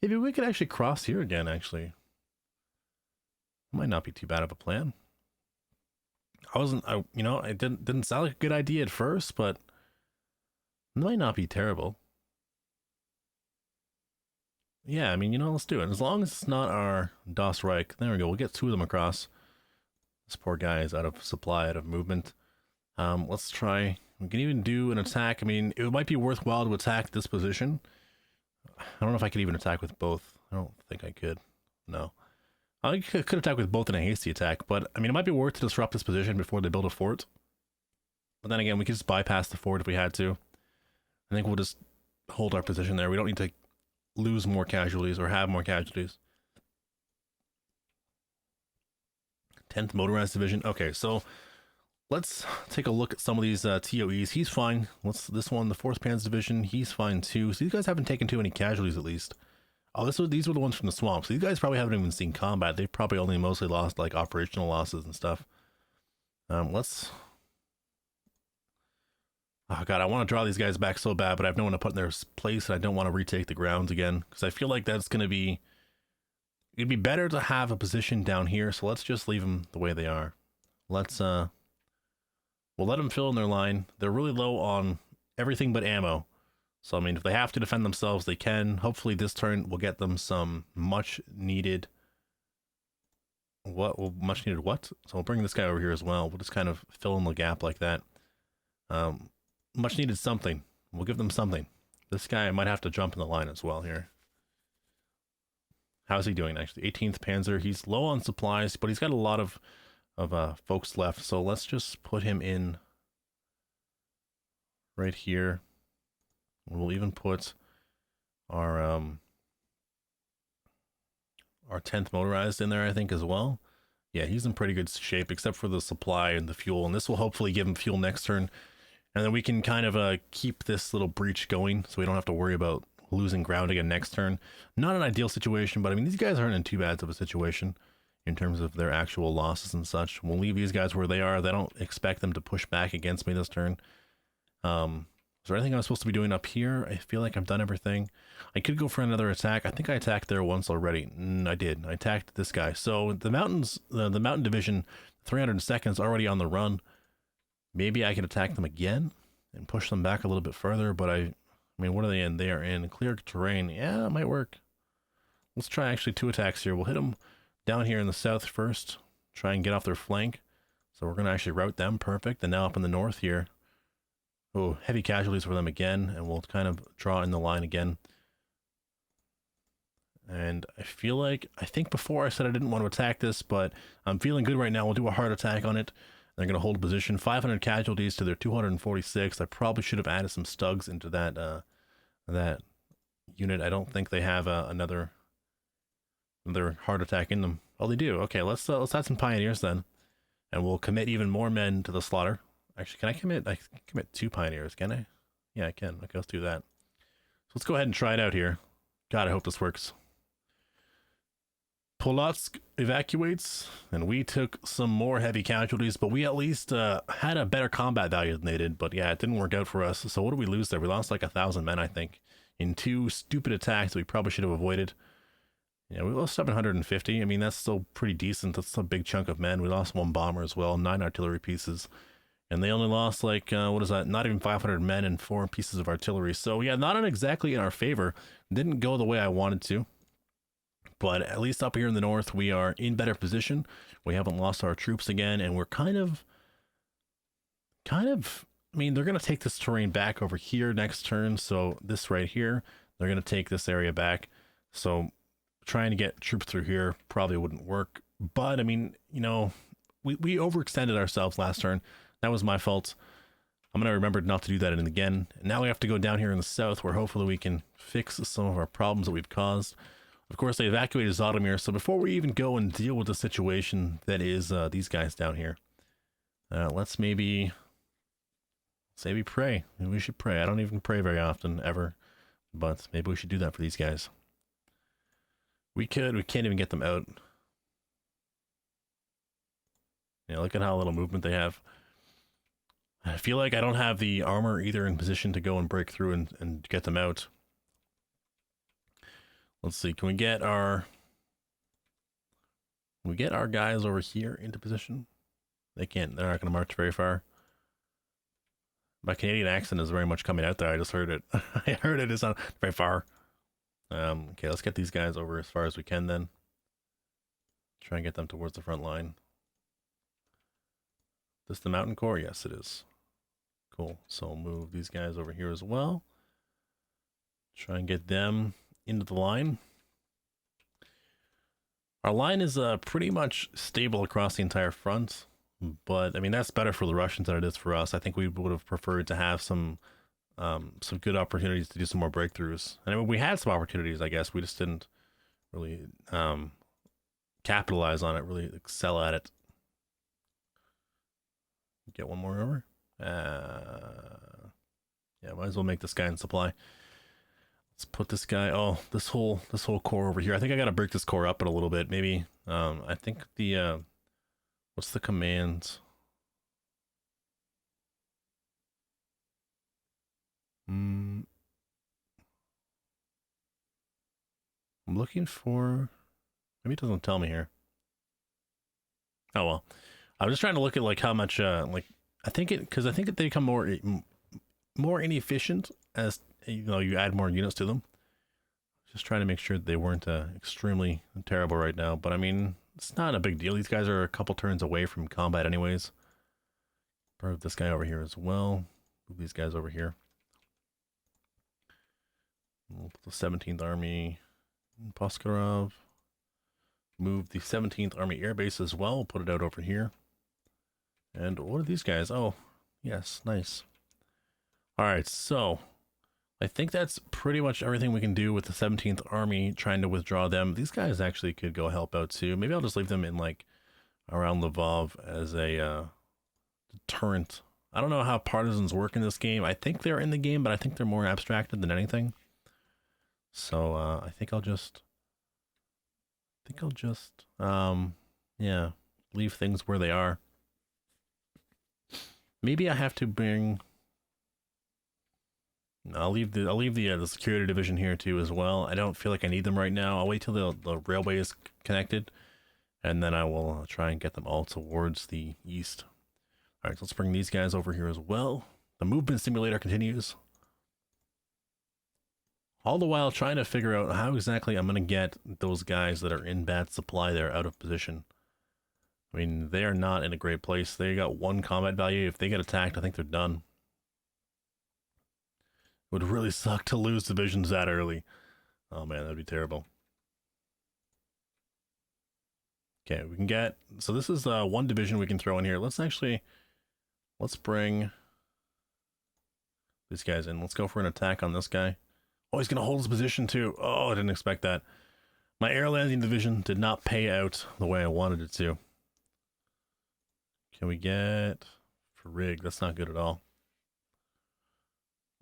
Maybe we could actually cross here again actually. Might not be too bad of a plan. You know, it didn't sound like a good idea at first, but it might not be terrible. Yeah, I mean, you know, let's do it. As long as it's not our Das Reich. There we go. We'll get 2 of them across. This poor guy is out of supply, out of movement. Let's try. We can even do an attack. I mean, it might be worthwhile to attack this position. I don't know if I could even attack with both. I don't think I could. No. I could attack with both in a hasty attack, but I mean, it might be worth to disrupt this position before they build a fort. But then again, we could just bypass the fort if we had to. I think we'll just hold our position there. We don't need to lose more casualties or have more casualties. 10th Motorized Division. Okay, so let's take a look at some of these TOEs. He's fine. This one, the 4th Panzer Division, he's fine too. So these guys haven't taken too many casualties at least. Oh, these were the ones from the swamp. So these guys probably haven't even seen combat. They've probably only mostly lost like operational losses and stuff. Let's... Oh god, I want to draw these guys back so bad, but I have no one to put in their place, and I don't want to retake the grounds again, because I feel like that's going to be... It'd be better to have a position down here, so let's just leave them the way they are. Let's, we'll let them fill in their line. They're really low on everything but ammo. So, I mean, if they have to defend themselves, they can. Hopefully this turn will get them some much needed... Much needed what? So we'll bring this guy over here as well. We'll just kind of fill in the gap like that. Much needed something. We'll give them something. This guy might have to jump in the line as well here. How's he doing actually? 18th Panzer. He's low on supplies, but he's got a lot of folks left. So let's just put him in right here. We'll even put our 10th Motorized in there, I think, as well. Yeah, he's in pretty good shape, except for the supply and the fuel, and this will hopefully give him fuel next turn, and then we can kind of keep this little breach going, so we don't have to worry about losing ground again next turn. Not an ideal situation, but I mean, these guys aren't in too bad of a situation in terms of their actual losses and such. We'll leave these guys where they are. They don't expect them to push back against me this turn. Is there anything I'm supposed to be doing up here? I feel like I've done everything. I could go for another attack. I think I attacked there once already. I did. I attacked this guy. So the mountains, the mountain division, 302nd's already on the run. Maybe I can attack them again and push them back a little bit further. But I mean, what are they in? They are in clear terrain. Yeah, it might work. Let's try actually 2 attacks here. We'll hit them down here in the south first. Try and get off their flank. So we're going to actually route them. Perfect. And now up in the north here. Oh, heavy casualties for them again, and we'll kind of draw in the line again. And I feel like, I think before I said I didn't want to attack this, but I'm feeling good right now. We'll do a hard attack on it. They're going to hold position. 500 casualties to their 246. I probably should have added some stugs into that that unit. I don't think they have another hard attack in them. Oh, they do. Okay, let's add some pioneers then, and we'll commit even more men to the slaughter. Actually, can I commit? I can commit 2 pioneers, can I? Yeah, I can. Okay, let's do that. So let's go ahead and try it out here. God, I hope this works. Polotsk evacuates, and we took some more heavy casualties, but we at least had a better combat value than they did. But yeah, it didn't work out for us. So what did we lose there? We lost like 1,000 men, I think, in 2 stupid attacks that we probably should have avoided. Yeah, we lost 750. I mean, that's still pretty decent. That's a big chunk of men. We lost 1 bomber as well, 9 artillery pieces. And they only lost like, what is that? Not even 500 men and 4 pieces of artillery. So yeah, not exactly in our favor. Didn't go the way I wanted to. But at least up here in the north, we are in better position. We haven't lost our troops again. And we're kind of, I mean, they're going to take this terrain back over here next turn. So this right here, they're going to take this area back. So trying to get troops through here probably wouldn't work. But I mean, you know, we overextended ourselves last turn. That was my fault. I'm going to remember not to do that again. Now we have to go down here in the south where hopefully we can fix some of our problems that we've caused. Of course, they evacuated Zotomir, so before we even go and deal with the situation that is these guys down here, let's maybe pray. Maybe we should pray. I don't even pray very often, ever, but maybe we should do that for these guys. We can't even get them out. Yeah, look at how little movement they have. I feel like I don't have the armor either in position to go and break through and get them out. Let's see, can we get our guys over here into position? They're not going to march very far. My Canadian accent is very much coming out there. I just heard it. I heard it. It's not very far. Okay, let's get these guys over as far as we can then. Try and get them towards the front line. Is this the mountain core? Yes, it is. Cool. So we'll move these guys over here as well. Try and get them into the line. Our line is pretty much stable across the entire front, but I mean that's better for the Russians than it is for us. I think we would have preferred to have some good opportunities to do some more breakthroughs. And I mean we had some opportunities, I guess we just didn't really capitalize on it, really excel at it. Get one more over. Yeah, might as well make this guy in supply. Let's put this guy. Oh, this whole core over here. I think I gotta break this core up in a little bit. Maybe. I think the what's the command? I'm looking for. Maybe it doesn't tell me here. Oh well. I'm just trying to look at like how much like I think it they become more inefficient as you know you add more units to them. Just trying to make sure that they weren't extremely terrible right now, but I mean it's not a big deal. These guys are a couple turns away from combat anyways. Move this guy over here as well. Move these guys over here. We'll put the 17th Army in Poskarov. Move the 17th Army Air Base as well. Put it out over here. And what are these guys? Oh, yes, nice. All right, so I think that's pretty much everything we can do with the 17th Army, trying to withdraw them. These guys actually could go help out too. Maybe I'll just leave them in like around Lvov as a deterrent. I don't know how partisans work in this game. I think they're in the game, but I think they're more abstracted than anything. So I think I'll just yeah, leave things where they are. Maybe I have to bring. I'll leave the security division here too as well. I don't feel like I need them right now. I'll wait till the railway is connected, and then I will try and get them all towards the east. All right, so let's bring these guys over here as well. The movement simulator continues. All the while trying to figure out how exactly I'm going to get those guys that are in bad supply there out of position. I mean, they are not in a great place. They got 1 combat value. If they get attacked, I think they're done. It would really suck to lose divisions that early. Oh man, that'd be terrible. Okay, we can get... So this is 1 division we can throw in here. Let's bring these guys in. Let's go for an attack on this guy. Oh, he's going to hold his position too. Oh, I didn't expect that. My air landing division did not pay out the way I wanted it to. Can we get for rig? That's not good at all.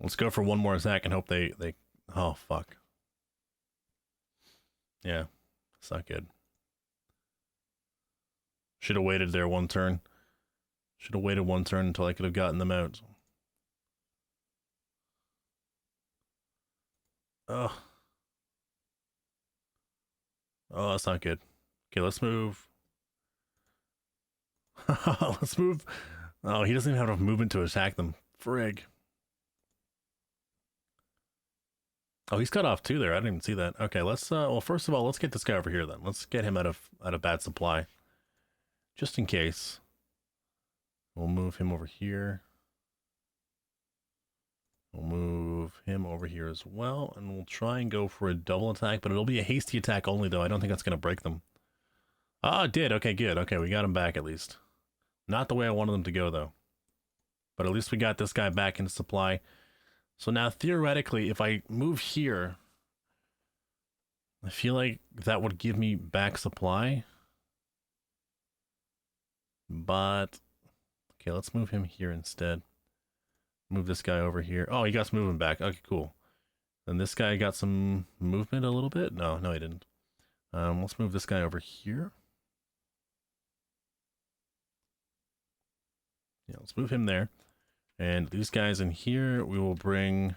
Let's go for 1 more attack and hope they oh fuck. Yeah, it's not good. Should have waited there 1 turn. Should have waited 1 turn until I could have gotten them out. Oh. Oh, that's not good. Okay, let's move. Let's move. Oh, he doesn't even have enough movement to attack them. Frig. Oh, he's cut off too there. I didn't even see that. Okay, let's well, first of all, let's get this guy over here then. Let's get him out of bad supply. Just in case. We'll move him over here. We'll move him over here as well, and we'll try and go for a double attack, but it'll be a hasty attack only, though. I don't think that's going to break them. Ah, it did. Okay, good. Okay, we got him back at least. Not the way I wanted them to go, though. But at least we got this guy back into supply. So now, theoretically, if I move here, I feel like that would give me back supply. But, okay, let's move him here instead. Move this guy over here. Oh, he got some movement back. Okay, cool. And this guy got some movement a little bit? No, he didn't. Let's move this guy over here. Yeah, let's move him there. And these guys in here, we will bring...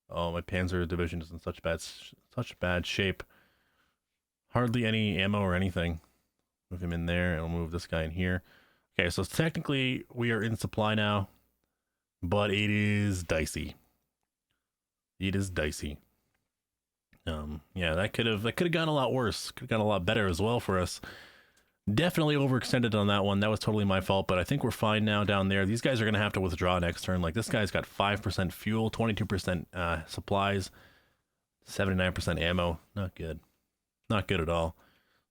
Oh, my Panzer division is in such bad shape. Hardly any ammo or anything. Move him in there, and we'll move this guy in here. Okay, so technically we are in supply now, but it is dicey. It is dicey. Yeah, that could have gone a lot worse. Could have gone a lot better as well for us. Definitely overextended on that one. That was totally my fault, but I think we're fine now down there. These guys are going to have to withdraw next turn. Like, this guy's got 5% fuel, 22% supplies, 79% ammo. Not good. Not good at all.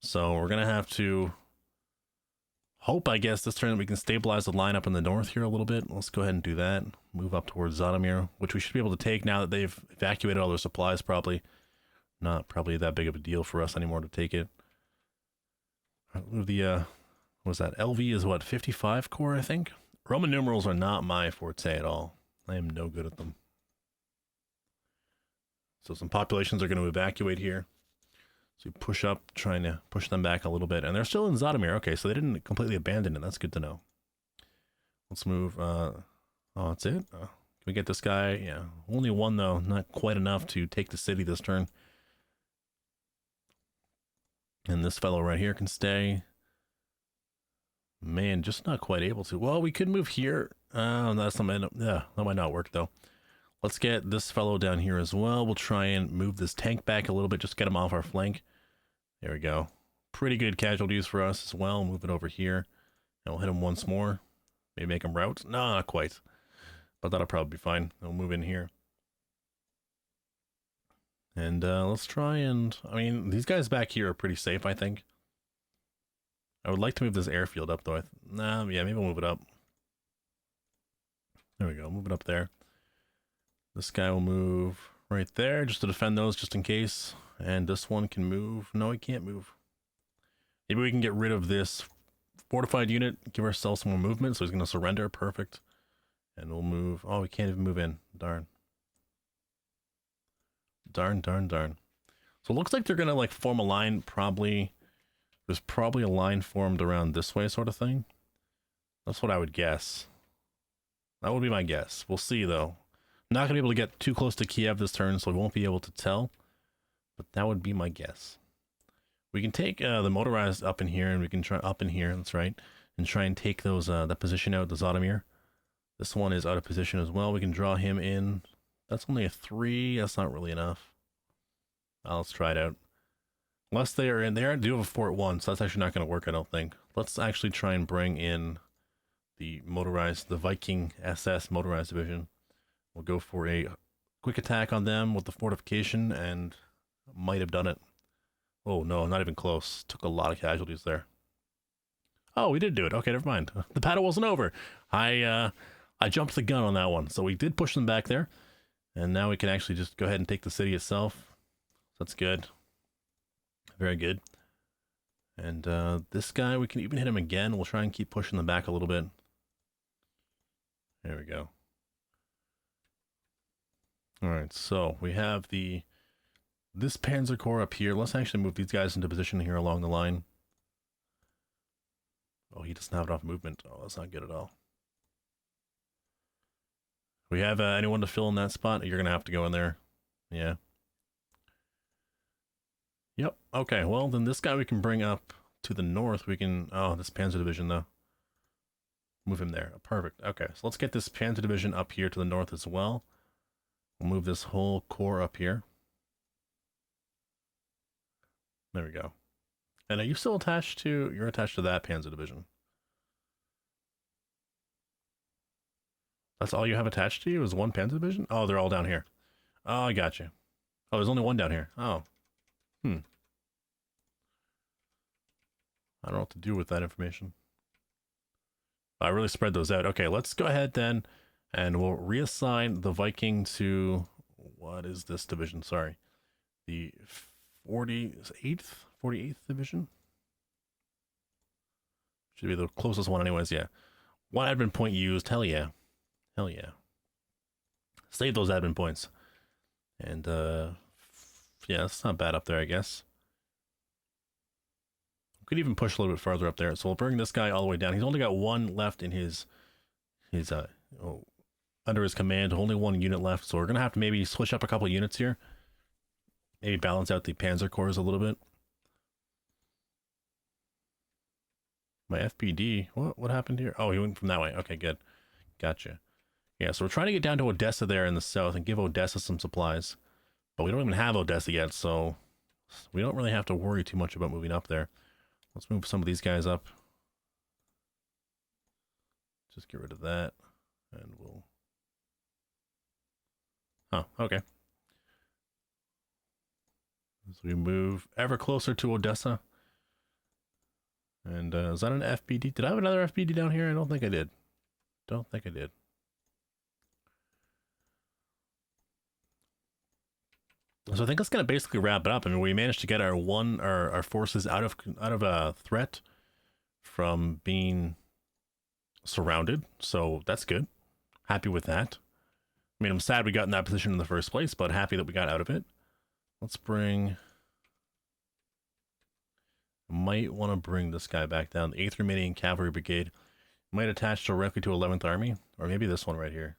So we're going to have to hope, I guess, this turn that we can stabilize the line up in the north here a little bit. Let's go ahead and do that. Move up towards Zotomir, which we should be able to take now that they've evacuated all their supplies, probably. Not probably that big of a deal for us anymore to take it. The, what was that? LV is what, 55 core, I think? Roman numerals are not my forte at all. I am no good at them. So some populations are going to evacuate here. So we push up, trying to push them back a little bit. And they're still in Zotomir. Okay, so they didn't completely abandon it. That's good to know. Let's move. Oh, that's it? Can we get this guy? Yeah, only 1, though. Not quite enough to take the city this turn. And this fellow right here can stay. Man, just not quite able to. Well, we could move here. That's not, yeah, that might not work, though. Let's get this fellow down here as well. We'll try and move this tank back a little bit. Just get him off our flank. There we go. Pretty good casualties for us as well. Move it over here. And we'll hit him once more. Maybe make him rout. No, not quite. But that'll probably be fine. We'll move in here. And let's try and... I mean, these guys back here are pretty safe, I think. I would like to move this airfield up, though. Yeah, maybe we'll move it up. There we go. Move it up there. This guy will move right there just to defend those, just in case. And this one can move. No, he can't move. Maybe we can get rid of this fortified unit, give ourselves some more movement. So he's going to surrender. Perfect. And we'll move. Oh, we can't even move in. Darn. Darn, darn, darn. So it looks like they're going to like form a line. Probably. There's probably a line formed around this way sort of thing. That's what I would guess. That would be my guess. We'll see though. Not going to be able to get too close to Kiev this turn, so we won't be able to tell. But that would be my guess. We can take the motorized up in here, and we can try up in here, that's right, and try and take those that position out, the Zotomir. This one is out of position as well. We can draw him in. That's only a 3. That's not really enough. Let's try it out. Unless they are in there, I do have a Fort 1, so that's actually not going to work, I don't think. Let's actually try and bring in the motorized, the Viking SS motorized division. We'll go for a quick attack on them with the fortification, and might have done it. Oh no, not even close. Took a lot of casualties there. Oh, we did do it. Okay, never mind. The battle wasn't over. I jumped the gun on that one. So we did push them back there. And now we can actually just go ahead and take the city itself. That's good. Very good. And this guy, we can even hit him again. We'll try and keep pushing them back a little bit. There we go. Alright, so we have this Panzer Corps up here. Let's actually move these guys into position here along the line. Oh, he doesn't have enough movement. Oh, that's not good at all. We have anyone to fill in that spot? You're going to have to go in there. Yeah. Yep. Okay, well, then this guy we can bring up to the north. We can... Oh, this Panzer Division, though. Move him there. Perfect. Okay, so let's get this Panzer Division up here to the north as well. We'll move this whole corps up here. There we go. And are you still attached to... You're attached to that Panzer Division. That's all you have attached to you is one Panzer Division? Oh, they're all down here. Oh, I got you. Oh, there's only one down here. Oh. I don't know what to do with that information. I really spread those out. Okay, let's go ahead then, and we'll reassign the Viking to... What is this division? Sorry. The 48th Division? Should be the closest one anyways, yeah. One admin point used. Hell yeah. Hell yeah. Save those admin points. And, yeah, it's not bad up there, I guess. We could even push a little bit farther up there. So we'll bring this guy all the way down. He's only got one left in his under his command. Only one unit left. So we're going to have to maybe switch up a couple units here. Maybe balance out the Panzer Corps a little bit. My FPD, what happened here? Oh, he went from that way. Okay, good. Gotcha. Yeah, so we're trying to get down to Odessa there in the south and give Odessa some supplies. But we don't even have Odessa yet, so we don't really have to worry too much about moving up there. Let's move some of these guys up. Just get rid of that. And we'll... Oh, okay. So we move ever closer to Odessa. And is that an FPD? Did I have another FPD down here? I don't think I did. Don't think I did. So I think that's gonna basically wrap it up. I mean, we managed to get our forces out of a threat from being surrounded, so that's good. Happy with that. I mean, I'm sad we got in that position in the first place, but happy that we got out of it. Let's bring... Might want to bring this guy back down. The 8th Romanian Cavalry Brigade might attach directly to 11th Army, or maybe this one right here.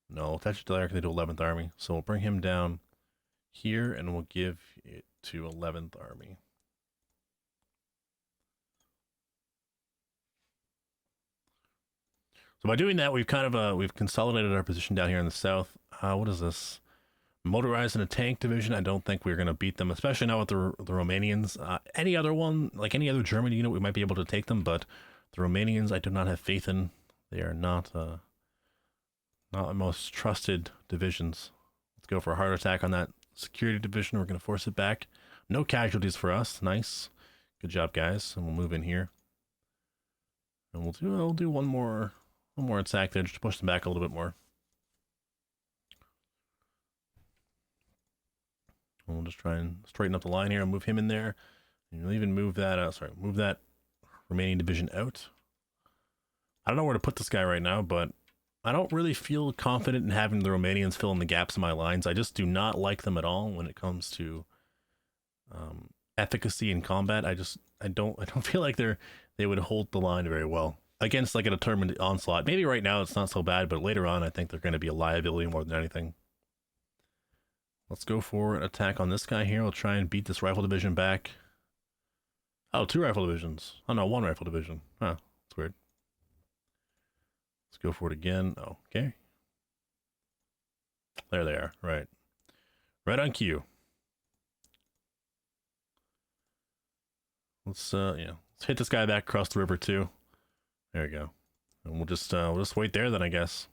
No, attach it directly to 11th Army. So we'll bring him down here, and we'll give it to 11th Army. So by doing that, we've kind of we've consolidated our position down here in the south. What is this? Motorized in a tank division. I don't think we're going to beat them, especially not with the Romanians. Any other one, like any other German unit, we might be able to take them, but the Romanians I do not have faith in. They are not the most trusted divisions. Let's go for a hard attack on that security division. We're going to force it back. No casualties for us. Nice. Good job, guys. And we'll move in here. And we'll do one more attack there just to push them back a little bit more. We'll just try and straighten up the line here and move him in there. And you'll even move that out. Sorry, move that remaining division out. I don't know where to put this guy right now, but I don't really feel confident in having the Romanians fill in the gaps in my lines. I just do not like them at all when it comes to efficacy in combat. I don't feel like they would hold the line very well against like a determined onslaught. Maybe right now it's not so bad, but later on I think they're going to be a liability more than anything. Let's go for an attack on this guy here. We'll try and beat this rifle division back. Oh, 2 rifle divisions. Oh no, 1 rifle division. Huh, that's weird. Let's go for it again. Oh, okay. There they are. Right. Right on cue. Let's let's hit this guy back across the river too. There we go. And we'll just wait there then, I guess.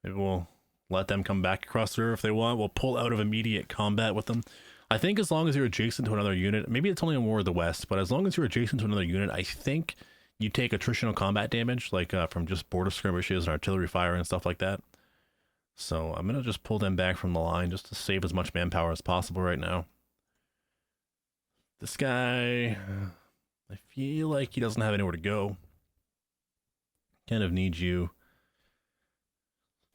Maybe we'll let them come back across the river if they want. We'll pull out of immediate combat with them. I think as long as you're adjacent to another unit, maybe it's only in War of the West, but as long as you're adjacent to another unit, I think you take attritional combat damage, like from just border skirmishes and artillery fire and stuff like that. So I'm going to just pull them back from the line just to save as much manpower as possible right now. This guy, I feel like he doesn't have anywhere to go. Kind of need you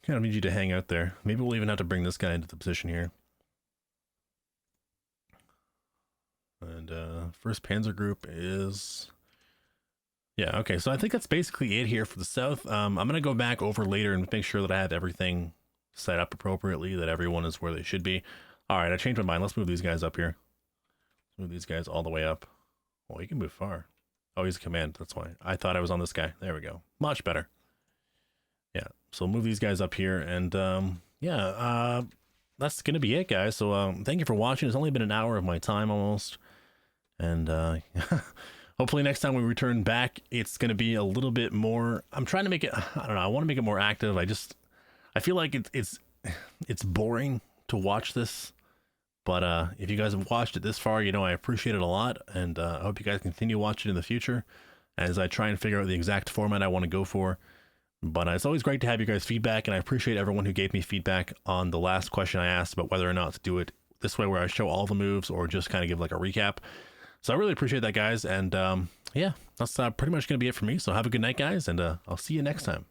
to hang out there. Maybe we'll even have to bring this guy into the position here. And first Panzer Group is... Yeah, okay, so I think that's basically it here for the south. I'm going to go back over later and make sure that I have everything set up appropriately, that everyone is where they should be. All right, I changed my mind. Let's move these guys up here. Let's move these guys all the way up. Oh, he can move far. Oh, he's a command. That's why. I thought I was on this guy. There we go. Much better. Yeah, so move these guys up here. And that's going to be it, guys. So thank you for watching. It's only been an hour of my time almost. And hopefully next time we return back, it's going to be a little bit more... I'm trying to make it... I don't know. I want to make it more active. I feel like it's boring to watch this. But if you guys have watched it this far, I appreciate it a lot. And I hope you guys continue watching in the future as I try and figure out the exact format I want to go for. But it's always great to have you guys' feedback. And I appreciate everyone who gave me feedback on the last question I asked about whether or not to do it this way, where I show all the moves or just kind of give like a recap. So I really appreciate that, guys. And yeah, that's pretty much going to be it for me. So have a good night, guys. And I'll see you next time.